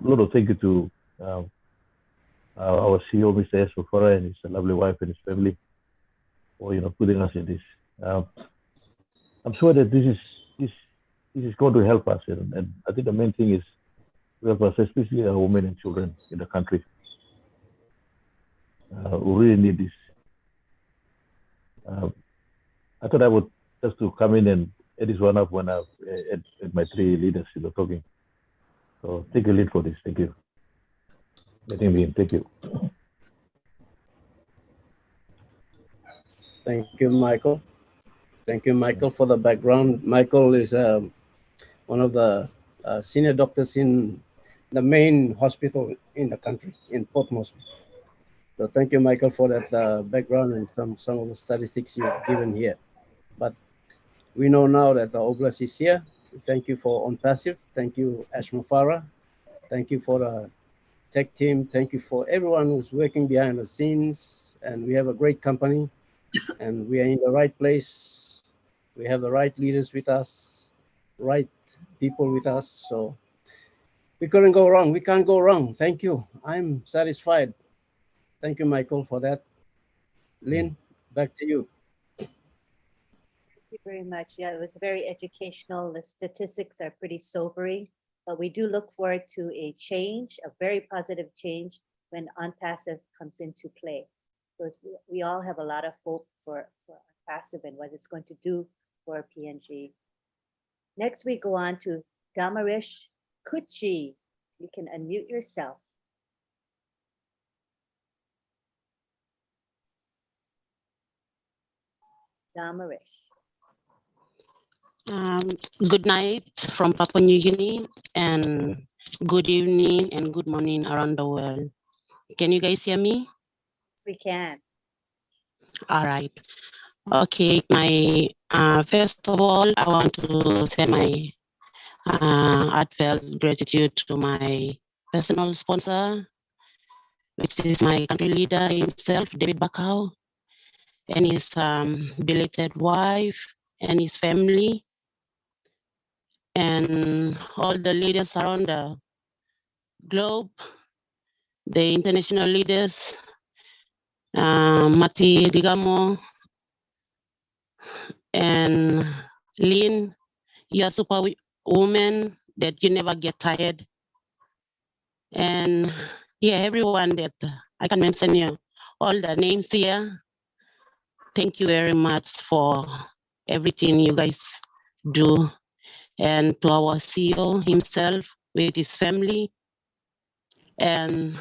lot of thank you to our CEO, Mr. S. Mufara, and his lovely wife and his family for putting us in this. I'm sure that this is going to help us, and I think the main thing is to help us, especially our women and children in the country who really need this. I thought I would just to come in and add this one up when I had my three leaders talking. So take a lead for this. Thank you. Letting me in. Thank you. Thank you, Michael. Thank you, Michael, for the background. Michael is one of the senior doctors in the main hospital in the country, in Port Moresby. So thank you, Michael, for that background and some of the statistics you've given here. But we know now that the Oblast is here. Thank you for OnPassive. Thank you, Ash Mufara. Thank you for the tech team. Thank you for everyone who's working behind the scenes. And we have a great company, and we are in the right place. We have the right leaders with us, right people with us. So we couldn't go wrong. We can't go wrong. Thank you. I'm satisfied. Thank you, Michael, for that. Lynn, back to you. Thank you very much. Yeah, it was very educational. The statistics are pretty sobering, but we do look forward to a change, a very positive change when OnPassive comes into play. So we all have a lot of hope for OnPassive and what it's going to do for PNG. Next, we go on to Damarish Kuchi. You can unmute yourself. Damarish. Good night from Papua New Guinea, and good evening and good morning around the world. Can you guys hear me? We can. All right. Okay, first of all, I want to say my heartfelt gratitude to my personal sponsor, which is my country leader himself, David Bakau, and his belated wife and his family, and all the leaders around the globe, the international leaders, Mati Digamo and Lynn. You're super woman that you never get tired. And yeah, everyone that I can mention you, all the names here. Thank you very much for everything you guys do. And to our CEO himself with his family. And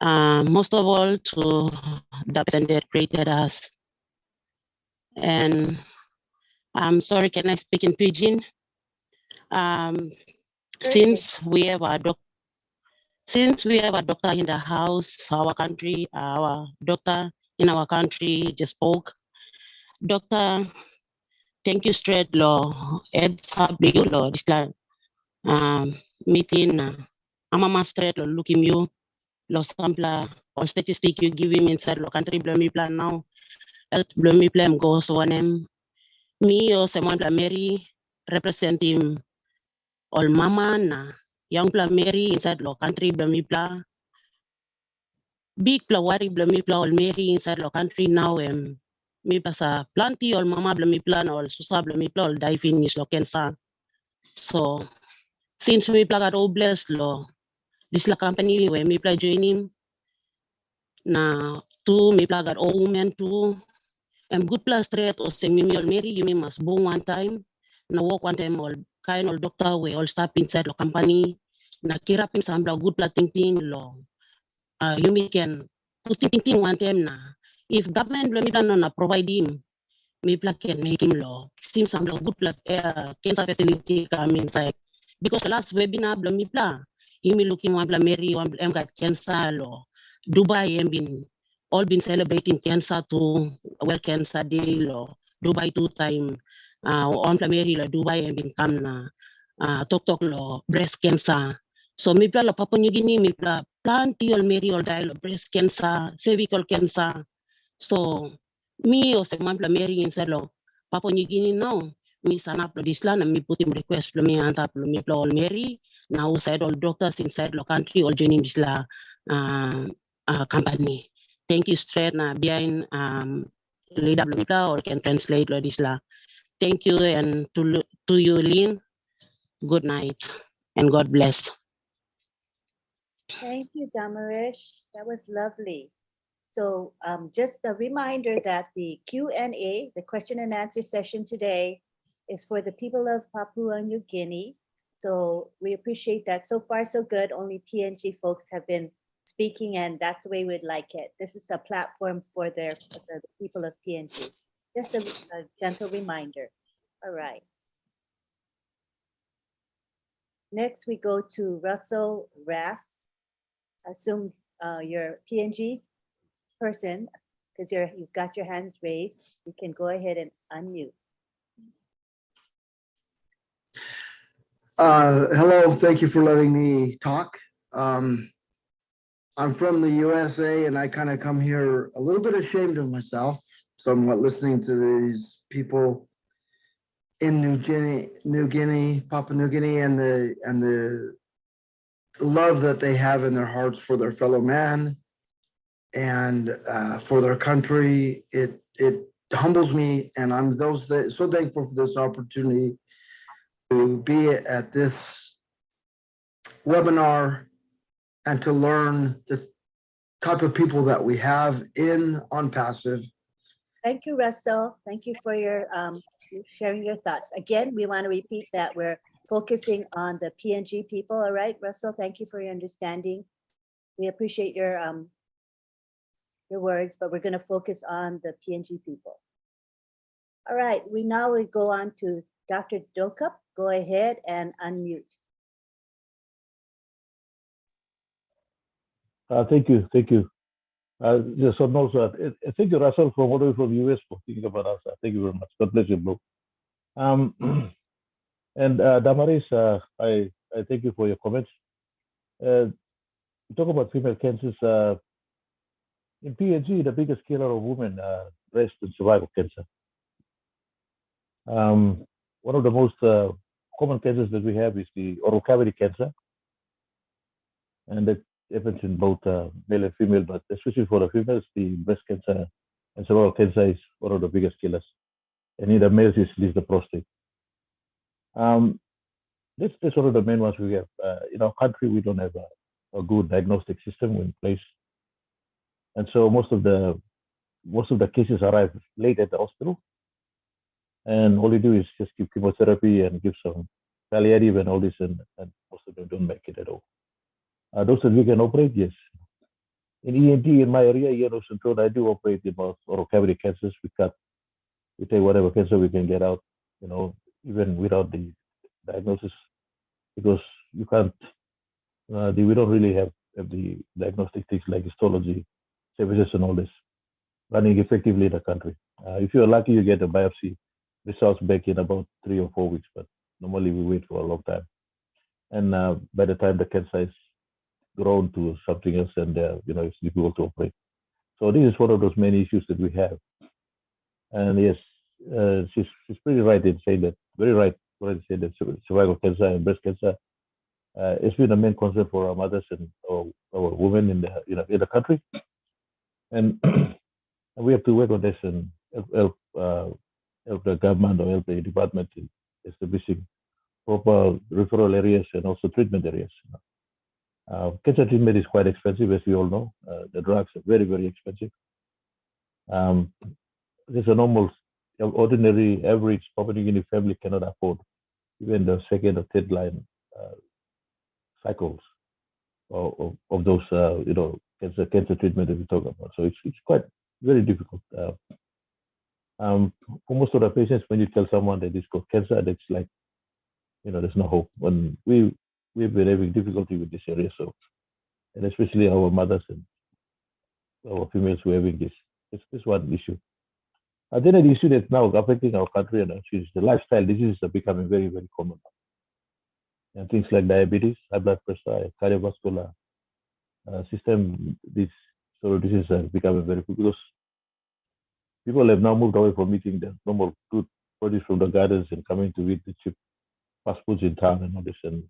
most of all to the person that created us. And I'm sorry, can I speak in Pidgin? Since we have our Since we have a doctor in the house, our country, our doctor in our country just spoke. Doctor, thank you straight law. It's a big law. This meeting. I'm a straight law looking you. Law sample all statistic you give him inside law country blow me plan now. Health blow me plan goes on him. Me or someone la Mary representing all mama na young pla Mary inside law country blow me plan. Big pla worry blow me plan all Mary inside law country now me pasa plenty all mama blow me plan all susa blow me plan all die finish law cancer. So since me pla got all blessed law this la company where me pla joining na two me pla got all women too. Good plus straight or semi all Mary you must born one time. Na work one time all kind of doctor we all stop inside the company. Na kira pin sambla good plus thinking law. You can put thinking one time na. If government me plan na provide him, me plan can make him law. Seems sambla good plus cancer facility come inside. Because the last webinar me plan, you me looking one plan Mary one got cancer law. Dubai all been celebrating cancer to World Cancer Day law. Dubai 2 time. On Mary la Dubai and been come na talk law breast cancer. So me pla la Papua New Guinea me pla plenty all Mary all die breast cancer, cervical cancer. So me or someone pla Mary inside law Papua New Guinea now. Me sign up this land and me put him request for me and up me pla all Mary. Now outside all doctors inside the country all joining this la company. Thank you straight na behind leader or can translate this la. Thank you and to you Lynn. Good night and God bless. Thank you, Damarish. That was lovely. So just a reminder that the Q&A, the question and answer session today is for the people of Papua New Guinea. So we appreciate that. So far, so good. Only PNG folks have been speaking, and that's the way we'd like it. This is a platform for the people of PNG. Just a gentle reminder. All right. Next, we go to Russell Raff. Assume you're PNG person because you've got your hand raised. You can go ahead and unmute. Hello, thank you for letting me talk. I'm from the USA and I kind of come here a little bit ashamed of myself, somewhat listening to these people in New Guinea, Papua New Guinea, and the love that they have in their hearts for their fellow man and for their country. It humbles me, and I'm so thankful for this opportunity to be at this webinar and to learn the type of people that we have on Passive. Thank you, Russell. Thank you for your sharing your thoughts. Again, we want to repeat that we're focusing on the PNG people. All right, Russell, thank you for your understanding. We appreciate your words, but we're going to focus on the PNG people. All right, we go on to Dr. Dokup. Go ahead and unmute. Thank you. Yes, so also, thank you, Russell, from all the way from US for thinking about us. Thank you very much. God bless you, bro. And Damaris, I thank you for your comments. You talk about female cancers. In PNG, the biggest killer of women, breast and cervical cancer. One of the most common cancers that we have is the oral cavity cancer, and that happens in both male and female, but especially for the females, the breast cancer and cervical cancer is one of the biggest killers. And in the males, is the prostate. That's one of the main ones we have. In our country, we don't have a good diagnostic system in place, and so most of the cases arrive late at the hospital, and all you do is just give chemotherapy and give some palliative and all this, and most of them don't make it at all. Those that we can operate, yes. In ENT in my area, Central, I do operate about oral cavity cancers. We take whatever cancer we can get out, even without the diagnosis, because you can't. We don't really have have the diagnostic things like histology services and all this running effectively in the country. If you're lucky, you get a biopsy results back in about 3 or 4 weeks, but normally we wait for a long time. And by the time the cancer is grown to something else, and it's difficult to operate. So this is one of those many issues that we have. And yes, she's pretty right in saying that. Very right when I say that cervical cancer and breast cancer it's been a main concern for our mothers and our women in the country, and we have to work on this and help the government or help the department in establishing proper referral areas and also treatment areas. Cancer treatment is quite expensive, as we all know. The drugs are very, very expensive. There's a normal, ordinary, average Papua New Guinea family cannot afford even the second or third line cycles of those, cancer treatment that we talk about. So it's quite very difficult. For most of the patients, when you tell someone that it's got cancer, that's like, there's no hope. When we've been having difficulty with this area, so, and especially our mothers and our females who are having this one issue. Then the issue that's now affecting our country and is the lifestyle diseases are becoming very, very common. And things like diabetes, high blood pressure, cardiovascular system, these sort of diseases are becoming very good because people have now moved away from eating the normal good produce from the gardens and coming to eat the cheap fast foods in town and all this, and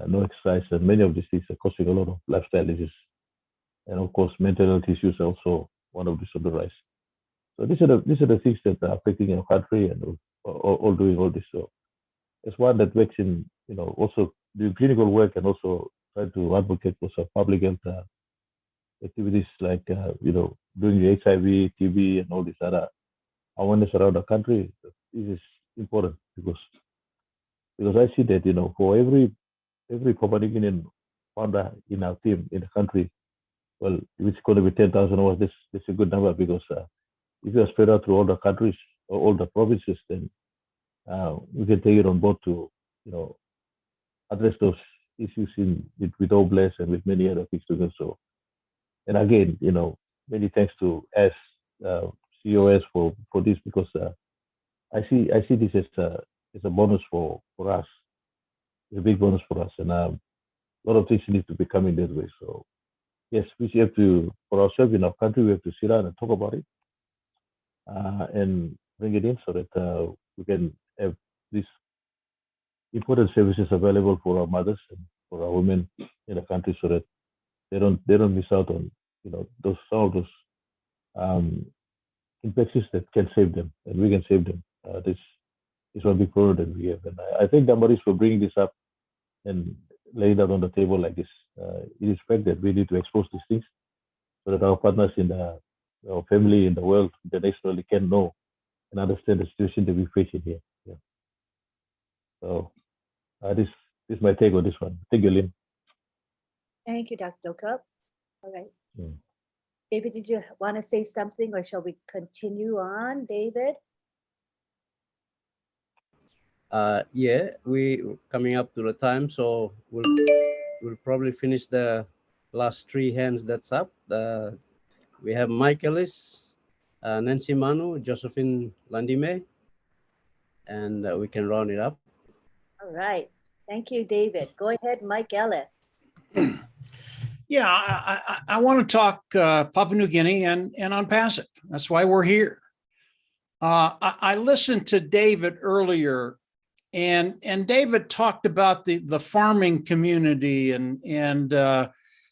no exercise. And many of these things are causing a lot of lifestyle diseases. And of course, mental health issues are also one of these on the rise. So these are the things that are affecting our country and all doing all this. So it's one that works in, also doing clinical work and also try to advocate for some public health activities like, doing the HIV, TB, and all this other awareness around the country. This is important because I see that, for every Papua New Guinean founder in our team in the country, well, if it's going to be 10,000 hours, that's a good number because if you are spread out through all the countries or all the provinces, then we can take it on board to, address those issues with Oblast and with many other things to do. So, and again, many thanks to COS for this because I see this as a bonus for us. It's a big bonus for us, and a lot of things need to be coming that way. So, yes, we have to, for ourselves in our country, we have to sit down and talk about it and bring it in so that we can have these important services available for our mothers and for our women in the country, so that they don't miss out on some of those infections that can save them, and we can save them. This is one big problem that we have, and I thank Damaris for bringing this up and laying that on the table like this. It is fact that we need to expose these things so that our partners in our family in the world internationally can know and understand the situation that we face in here. Yeah. So this is my take on this one. Thank you, Lynn. Thank you, Dr. Dokup. All right. David, did you want to say something, or shall we continue on, David? Yeah, we coming up to the time, so we'll probably finish the last 3 hands that's up. We have Mike Ellis, Nancy Manu, Josephine Landime, and we can round it up. All right. Thank you, David. Go ahead, Mike Ellis. Yeah, I want to talk Papua New Guinea and UNPASIV. That's why we're here. I listened to David earlier, and David talked about the farming community and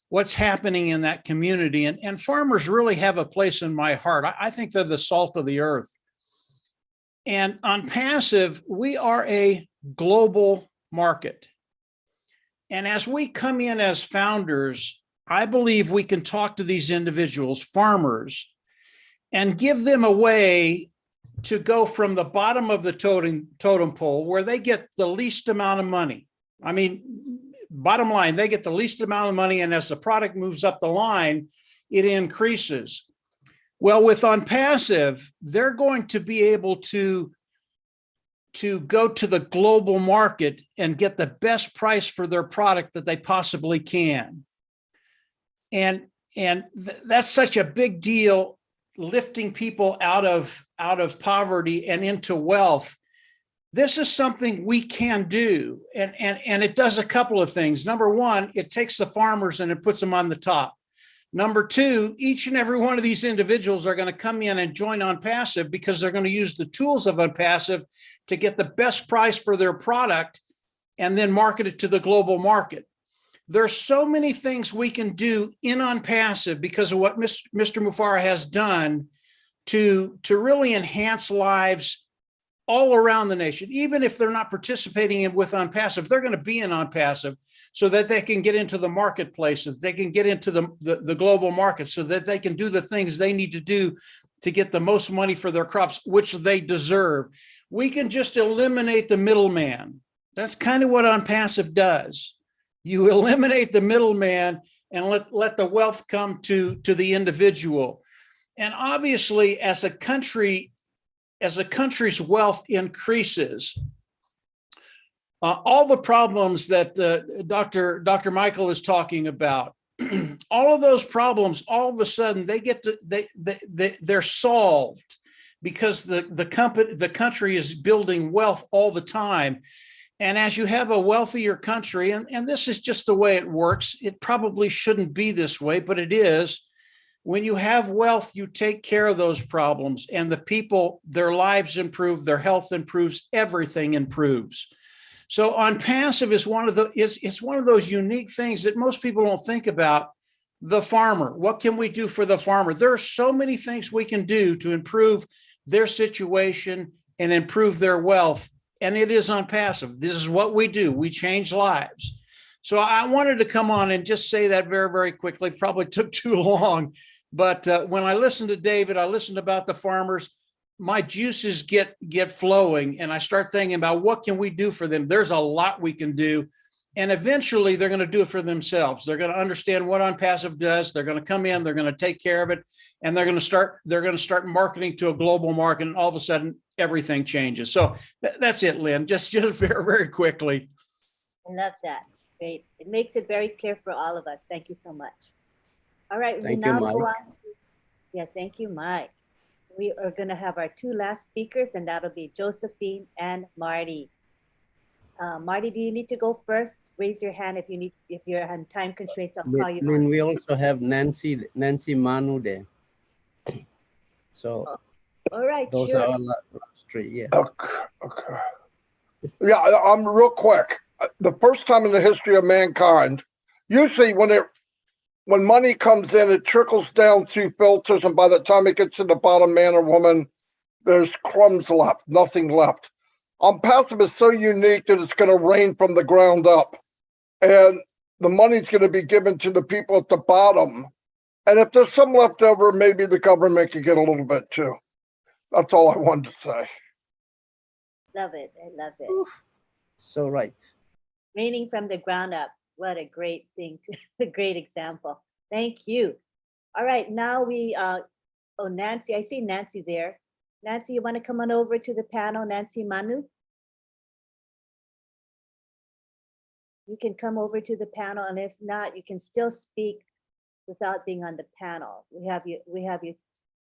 what's happening in that community. And farmers really have a place in my heart. I think they're the salt of the earth. And UNPASIV, we are a global market. And as we come in as founders, I believe we can talk to these individuals, farmers, and give them a way to go from the bottom of the totem pole where they get the least amount of money. I mean, bottom line, they get the least amount of money, and as the product moves up the line, it increases. Well, with UNPASIV, they're going to be able to go to the global market and get the best price for their product that they possibly can. That's such a big deal, lifting people out of poverty and into wealth. This is something we can do, and it does a couple of things. Number one, it takes the farmers and it puts them on the top. Number two, each and every one of these individuals are going to come in and join OnPassive because they're going to use the tools of OnPassive to get the best price for their product and then market it to the global market. There's so many things we can do in OnPassive because of what Mr. Mufara has done to really enhance lives all around the nation. Even if they're not participating with OnPassive, they're going to be in OnPassive so that they can get into the marketplace, so they can get into the global market, so that they can do the things they need to do to get the most money for their crops, which they deserve. We can just eliminate the middleman. That's kind of what OnPassive does. You eliminate the middleman and let the wealth come to the individual. And obviously, as a country's wealth increases, all the problems that Dr. Michael is talking about, all of those problems, all of a sudden they're solved because the country is building wealth all the time. And as you have a wealthier country, and this is just the way it works, it probably shouldn't be this way, but it is. When you have wealth, you take care of those problems, and the people, their lives improve, their health improves, everything improves. So OnPassive is it's one of those unique things that most people don't think about. The farmer, what can we do for the farmer? There are so many things we can do to improve their situation and improve their wealth. And it is OnPassive. This is what we do. We change lives. So I wanted to come on and just say that very, very quickly. Probably took too long. But when I listened to David, I listened about the farmers, my juices get flowing. And I start thinking about what can we do for them? There's a lot we can do. And eventually they're going to do it for themselves. They're going to understand what OnPassive does. They're going to come in, they're going to take care of it, and they're going to start marketing to a global market, and all of a sudden everything changes. So that's it, Lynn. Just very, very quickly. I love that. Great. It makes it very clear for all of us. Thank you so much. All right, we now go on to, thank you, Mike. We are going to have our two last speakers, and that'll be Josephine and Marty. Marty, do you need to go first? Raise your hand if you're on time constraints. I'll call you. Then we also have Nancy Manu there. So all right, those sure. are our last three. Yeah. Okay. Yeah, I'm real quick. The first time in the history of mankind, usually when money comes in, it trickles down through filters, and by the time it gets to the bottom man or woman, there's crumbs left, nothing left. OnPassive is so unique that it's going to rain from the ground up, and the money's going to be given to the people at the bottom. And if there's some left over, maybe the government can get a little bit too. That's all I wanted to say. Love it. I love it. So right. Raining from the ground up. What a great thing, a great example. Thank you. All right, now Nancy, I see Nancy there. Nancy, you want to come on over to the panel, Nancy Manu? You can come over to the panel, and if not, you can still speak without being on the panel. We have you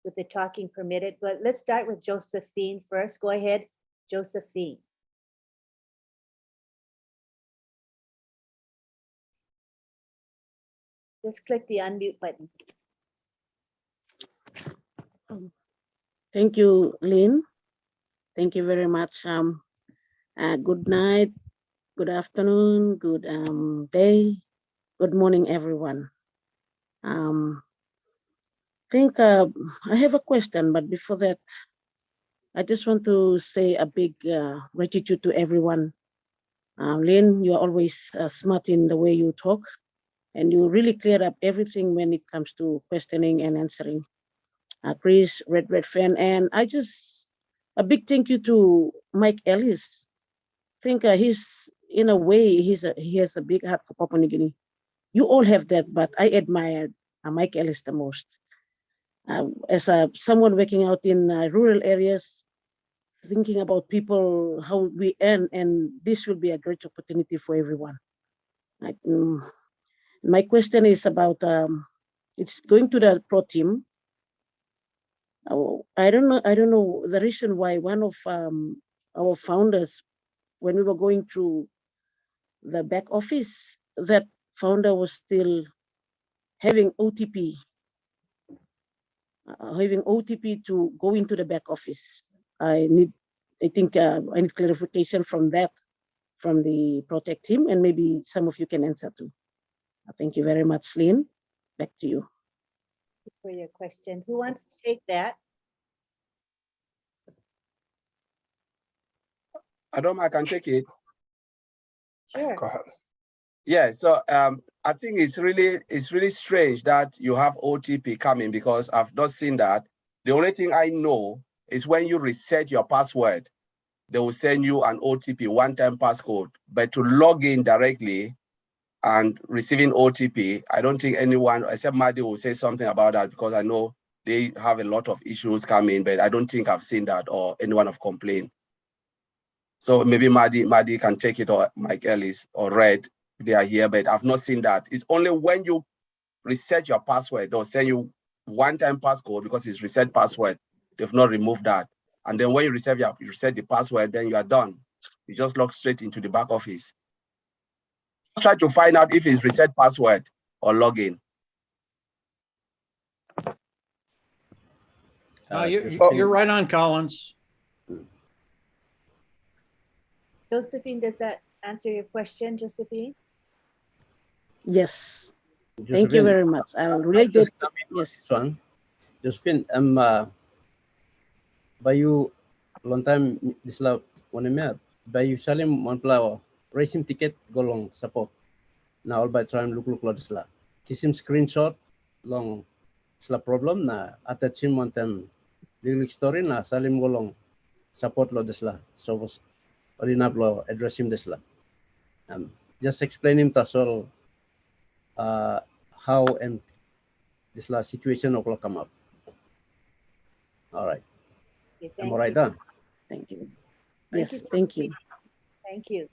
with the talking permitted, but let's start with Josephine first. Go ahead, Josephine. Just click the unmute button. Thank you, Lynn. Thank you very much. Good night, good afternoon, good day, good morning, everyone. I have a question, but before that, I just want to say a big gratitude to everyone. Lynn, you're always smart in the way you talk, and you really clear up everything when it comes to questioning and answering. Chris, Red fan, and a big thank you to Mike Ellis. I think he's, in a way, he has a big heart for Papua New Guinea. You all have that, but I admire Mike Ellis the most. As someone working out in rural areas, thinking about people, how we earn, and this will be a great opportunity for everyone. My question is about It's going to the pro team. I don't know the reason why one of our founders, when we were going through the back office, that founder was still having OTP, to go into the back office. I think I need clarification from that, from the Protect team, and maybe some of you can answer too. Thank you very much, Lynn. Back to you. Thank you for your question. Who wants to take that? I can take it. Sure. Go ahead. Yeah, so I think it's really strange that you have OTP coming, because I've not seen that. The only thing I know is when you reset your password, they will send you an OTP, one-time passcode. But to log in directly and receiving OTP, I don't think anyone except Madi will say something about that, because I know they have a lot of issues coming, but I don't think I've seen that or anyone have complained. So maybe Madi can take it, or Mike Ellis or Red, they are here, but I've not seen that. It's only when you reset your password, they'll send you one-time passcode, because it's reset password. They've not removed that. And then when you reset the password, then you are done. You just log straight into the back office. Try to find out if it's reset password or login. You're right on, Collins. Josephine, does that answer your question, Josephine? Yes. Thank you very much. I really did. Yes. Josephine, Bayu long time disla one mer Bayu salim one plau racing ticket golong support. Now all by trying look lo disla. Kisim screenshot long sla problem na attach him one time lyric story na salim golong support lo disla. So was orinap lo address him disla. Just explain him tasol how and this last situation will come up. All right. Okay, I'm all right done. Thank you. Thank Yes, you, thank you. Thank you.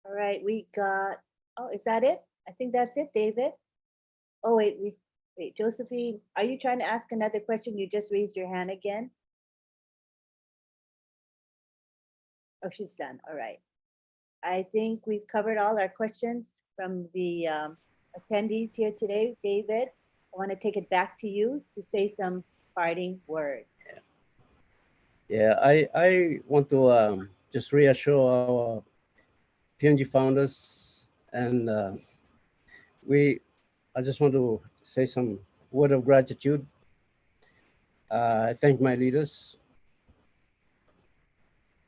All right, we got, oh, is that it? I think that's it, David. Oh, wait, Josephine, are you trying to ask another question? You just raised your hand again. Oh, she's done. All right. I think we've covered all our questions from the attendees here today. David, I want to take it back to you to say some parting words. Yeah, I want to just reassure our PNG founders, and I just want to say some word of gratitude. I thank my leaders,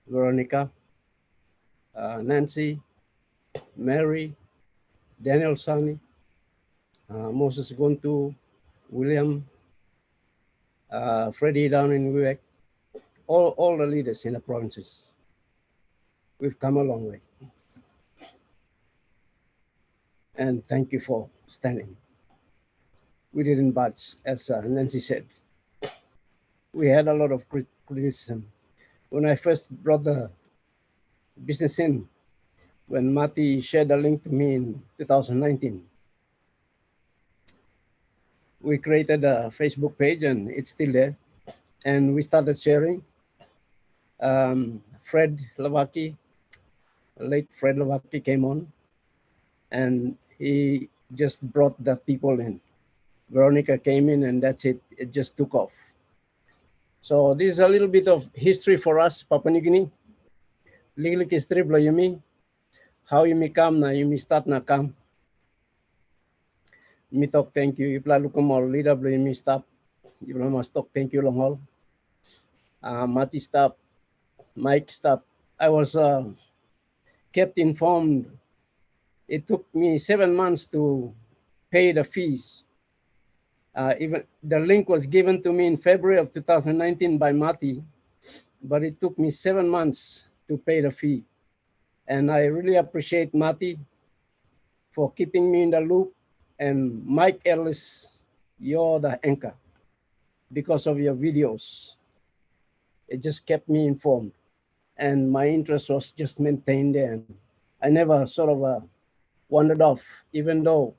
Veronica, Nancy, Mary, Daniel Sani, Moses Gontu, William, Freddie down in Wewak, all the leaders in the provinces. We've come a long way. And thank you for standing. We didn't budge, as Nancy said. We had a lot of criticism. When I first brought the business in, when Mati shared a link to me in 2019, we created a Facebook page and it's still there. And we started sharing. Fred Lavaki, late Fred Lavaki came on, and he just brought the people in. Veronica came in, and that's it. It just took off. So this is a little bit of history for us, Papua New Guinea. Lilik history blo yumi. How you may come na you may start na come. Me talk thank you. If la look more leader blo yumi stop. You must talk thank you long haul. Mati stop. Mike stop. I was kept informed. It took me 7 months to pay the fees. Even the link was given to me in February of 2019 by Mati, but it took me 7 months to pay the fee. And I really appreciate Mati for keeping me in the loop. And Mike Ellis, you're the anchor because of your videos. It just kept me informed. And my interest was just maintained there. And I never sort of wandered off, even though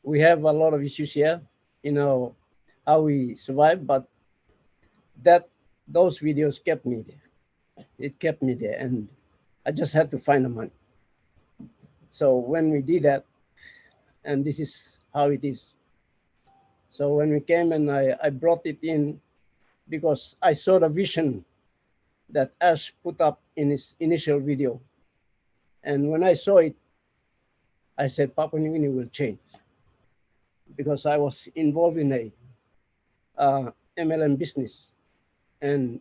we have a lot of issues here, how we survive, but those videos kept me there. It kept me there, and I just had to find the money. So when we did that, and this is how it is. So when we came and I brought it in because I saw the vision that Ash put up in his initial video. And when I saw it, I said, Papua New Guinea will change. Because I was involved in a MLM business. And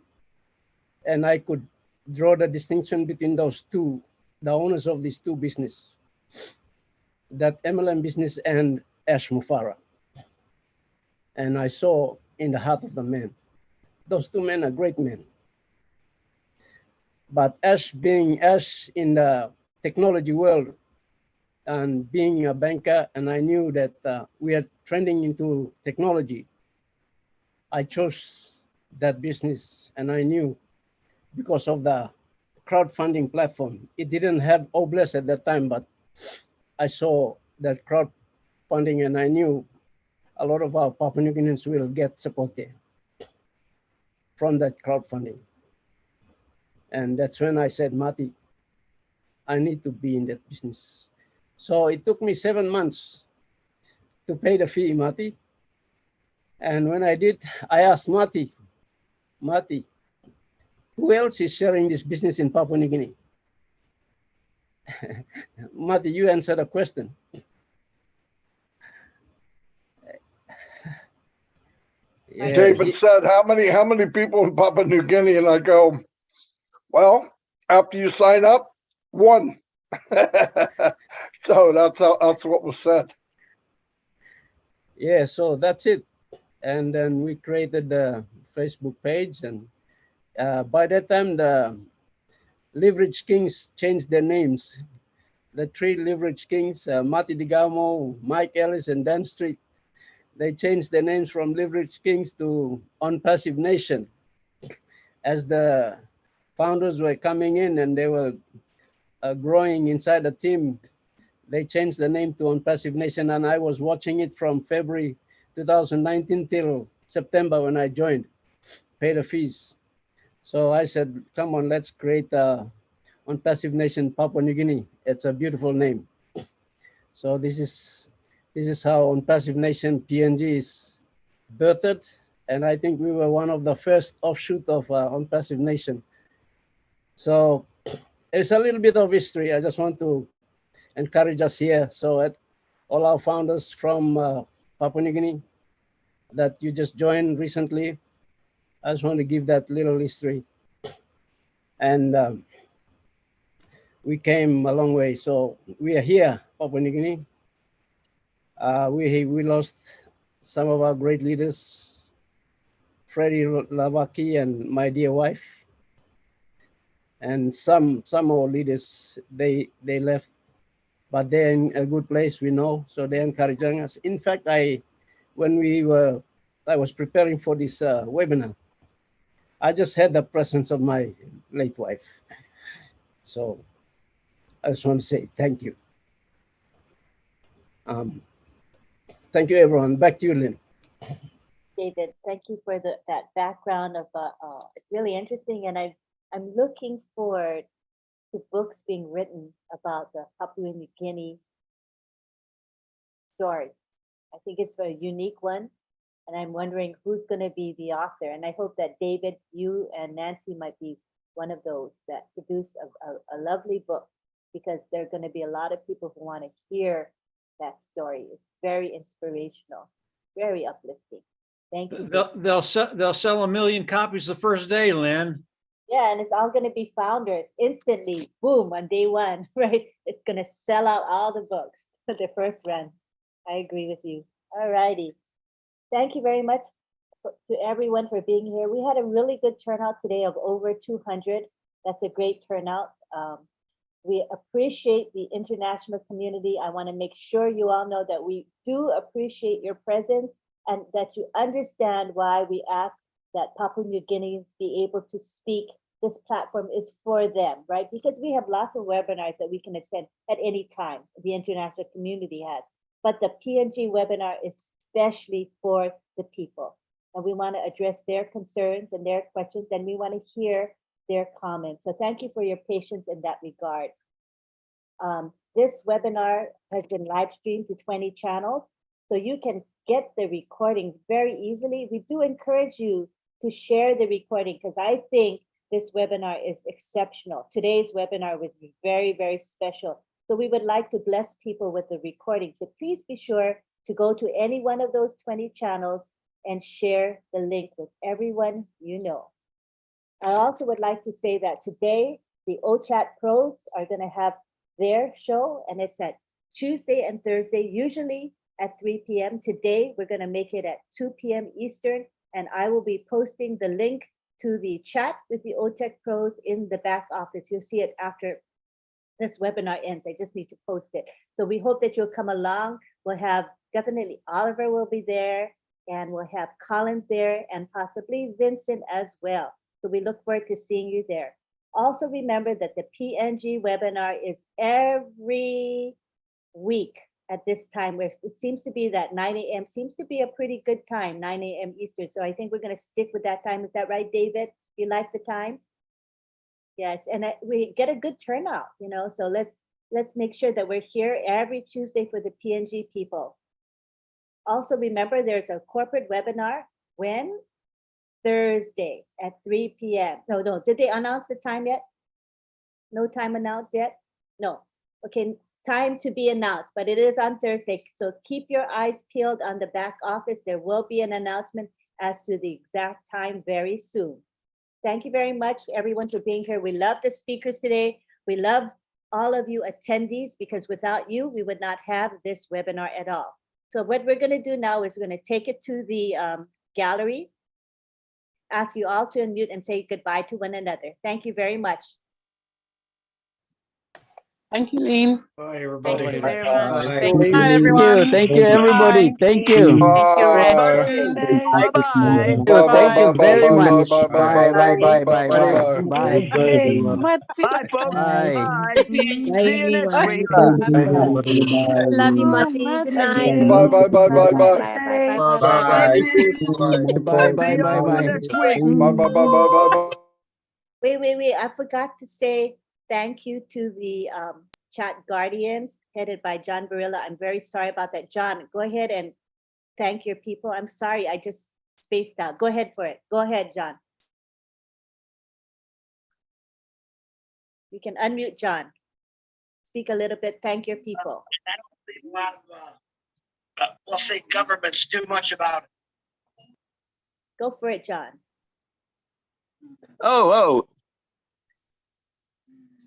I could draw the distinction between those two, the owners of these two businesses, that MLM business and Ash Mufara. And I saw in the heart of the man, those two men are great men. But Ash being Ash in the technology world and being a banker, and I knew that we are trending into technology, I chose that business, and I knew because of the crowdfunding platform. It didn't have Obless at that time, but I saw that crowdfunding, and I knew a lot of our Papua New Guineans will get support there from that crowdfunding. And that's when I said, Mati, I need to be in that business. So it took me 7 months to pay the fee, Mati. And when I did, I asked Mati, who else is sharing this business in Papua New Guinea? Mati, you answer the question. Yeah, David said, how many people in Papua New Guinea? And I go, well, after you sign up, 1. So that's what was said. Yeah, so that's it. And then we created the Facebook page, and by that time the Leverage Kings changed their names. The 3 Leverage Kings, Mati Digamo, Mike Ellis, and Dan Street, they changed their names from Leverage Kings to On Passive Nation. As the founders were coming in and they were growing inside the team, they changed the name to On Passive Nation, and I was watching it from February 2019 till September when I joined, pay the fees. So I said, come on, let's create On Passive Nation Papua New Guinea. It's a beautiful name. So this is how On Passive Nation PNG is birthed, and I think we were one of the first offshoot of On Passive Nation. So it's a little bit of history. I just want to encourage us here. So all our founders from Papua New Guinea that you just joined recently, I just want to give that little history. And we came a long way. So we are here, Papua New Guinea. We lost some of our great leaders, Freddie Lavaki and my dear wife. And some of our leaders, they left, but they're in a good place, we know, so they're encouraging us. In fact, when I was preparing for this webinar, I just had the presence of my late wife. So I just want to say thank you. Thank you, everyone. Back to you, Lynn. David, thank you for that background of it's really interesting, and I'm looking forward to books being written about the Papua New Guinea story. I think it's a unique one, and I'm wondering who's going to be the author. And I hope that David, you and Nancy might be one of those that produce a lovely book, because there are going to be a lot of people who want to hear that story. It's very inspirational, very uplifting. Thank you. They'll sell 1 million copies the first day, Lynn. Yeah, and it's all going to be founders instantly, boom, on day 1, right? It's going to sell out all the books for the first run. I agree with you. All righty. Thank you very much to everyone for being here. We had a really good turnout today of over 200. That's a great turnout. We appreciate the international community. I want to make sure you all know that we do appreciate your presence, and that you understand why we ask that Papua New Guineans be able to speak this platform is for them, right? Because we have lots of webinars that we can attend at any time, the international community has. But the PNG webinar is especially for the people. And we want to address their concerns and their questions, and we want to hear their comments. So thank you for your patience in that regard. This webinar has been live streamed to 20 channels, so you can get the recording very easily. We do encourage you to share the recording because I think this webinar is exceptional. Today's webinar was very, very special. So we would like to bless people with the recording. So please be sure to go to any one of those 20 channels and share the link with everyone you know. I also would like to say that today, the OChat pros are going to have their show, and it's at Tuesday and Thursday, usually at 3 p.m. Today, we're going to make it at 2 p.m. Eastern, and I will be posting the link to the chat with the OTech pros in the back office. You'll see it after this webinar ends. I just need to post it. So we hope that you'll come along. We'll have definitely Oliver will be there, and we'll have Collins there, and possibly Vincent as well. So we look forward to seeing you there. Also remember that the PNG webinar is every week at this time, where it seems to be that 9 a.m. seems to be a pretty good time, 9 a.m. Eastern. So I think we're going to stick with that time. Is that right, David? You like the time? Yes, and we get a good turnout, you know, so let's make sure that we're here every Tuesday for the PNG people. Also remember there's a corporate webinar when? Thursday at 3 p.m. No, did they announce the time yet? No time announced yet? No, okay, time to be announced, but it is on Thursday. So keep your eyes peeled on the back office. There will be an announcement as to the exact time very soon. Thank you very much, everyone, for being here. We love the speakers today. We love all of you attendees, because without you, we would not have this webinar at all. So what we're going to do now is we're going to take it to the gallery, ask you all to unmute and say goodbye to one another. Thank you very much. Thank you, Lynn. Bye, everybody. Thank you very much. Thank you, everyone. Thank you, everybody. Thank you. Thank you, Red. Bye-bye. Bye-bye. Thank you very much. Bye, Bye, bye, bye, bye, bye, bye. Hey, Mati. Bye, folks. Bye. Bye. See you next week. Love you, Oh, Mati. Good Mati. night. Bye, bye, bye, bye, bye. Bye. Bye. Bye, bye, bye, bye. Next week. Bye, bye, bye, bye, bye, bye. Wait. I forgot to say thank you to the chat guardians headed by John Barilla. I'm very sorry about that. John, go ahead and thank your people. I'm sorry, I just spaced out. Go ahead for it. Go ahead, John. You can unmute, John. Speak a little bit. Thank your people. I don't think a lot of, we'll say governments do much about it. Go for it, John. Oh.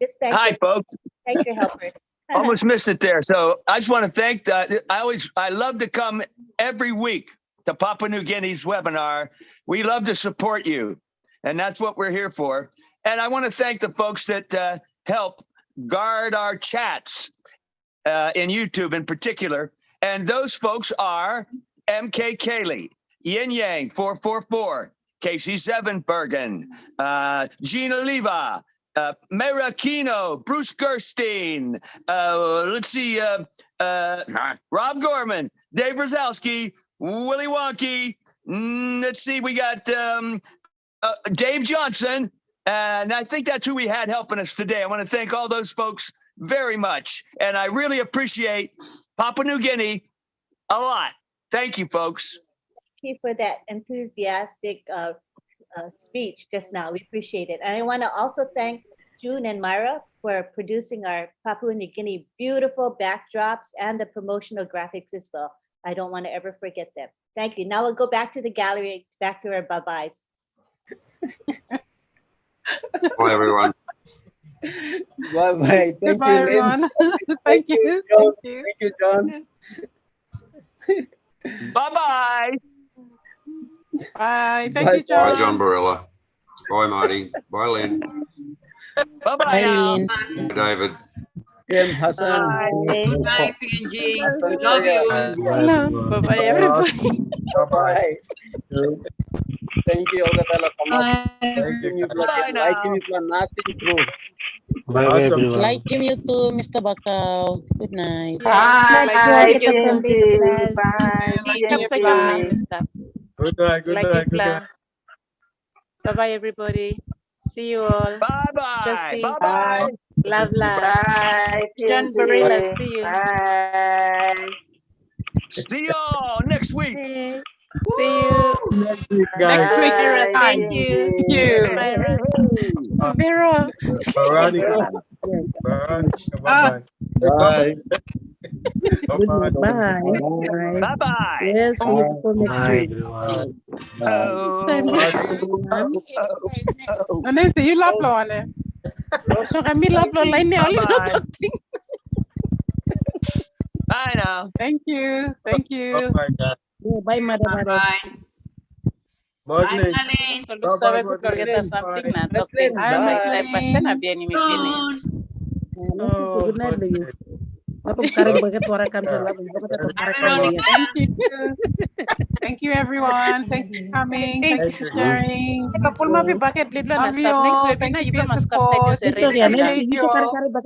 Just thank Hi, folks. Thank your helpers. Almost missed it there. So I just want to thank I love to come every week to Papua New Guinea's webinar. We love to support you, and that's what we're here for. And I want to thank the folks that help guard our chats in YouTube in particular. And those folks are MK Kaylee, Yin Yang 444, Casey Zevenbergen, Gina Leva, Mera Kino, Bruce Gerstein, let's see, Rob Gorman, Dave Rosowski, Willie Wonky, let's see, we got Dave Johnson, and I think that's who we had helping us today. I want to thank all those folks very much, and I really appreciate Papua New Guinea a lot. Thank you, folks. Thank you for that enthusiastic speech just now. We appreciate it. And I want to also thank June and Myra for producing our Papua New Guinea beautiful backdrops and the promotional graphics as well. I don't want to ever forget them. Thank you. Now we'll go back to the gallery, back to our bye-byes. Bye, everyone. Bye-bye. Thank Goodbye, you, Lynn. everyone. Thank you. John. Thank you. Thank you, John. Bye-bye. Bye. Thank you, John. Bye, John Barilla. Bye, Marty. Bye, Lynn. Bye-bye now. Bye, David. Tim Hassan. Bye, PNG. Love you. Hello. Bye-bye, everybody. Bye-bye. Thank you, Olga Tala. Bye. Like it, nothing true. Bye, Awesome. everyone. Like you too, Mr. Bakau. Good night. Bye. Like Thank you, Cindy. Bye. Bye. Ikap sa Bye. Mr. Good night. Good Like night. it Good night. Bye bye everybody. See you all. Bye bye. Justy. Bye bye. Love. Bye. John TNT. Barilla, see you. Bye. See y'all next week. See you. Next week, Next week. Vera, Bye. thank you. Thank you. Myra. Vera. Veronica. Veronica. Bye Bye. Good night. Bye. Bye. Bye bye. Yes, see you for next Bye, week. everyone. No, Nancy, you love law on it. So kami love lo line niya ulit Bye-bye. natin. Bye now. Thank you. Thank you. bye. Bye, Madam. Morning. Kalau sabe ko kita something na talk things Bye. na pasta na biya ni mi finish. Good night, lagi. Atau sekarang bagat suara kami selalu bagat atau sekarang kami. Thank you. Thank you, everyone. Thank you for coming. Thank you for sharing. Kapul ma pi bucket lid lo na Love you stop next all. webinar Thank you you for will your must come sa support. Diyos Ito yan, Appreciate hindi you ko all. kari-kari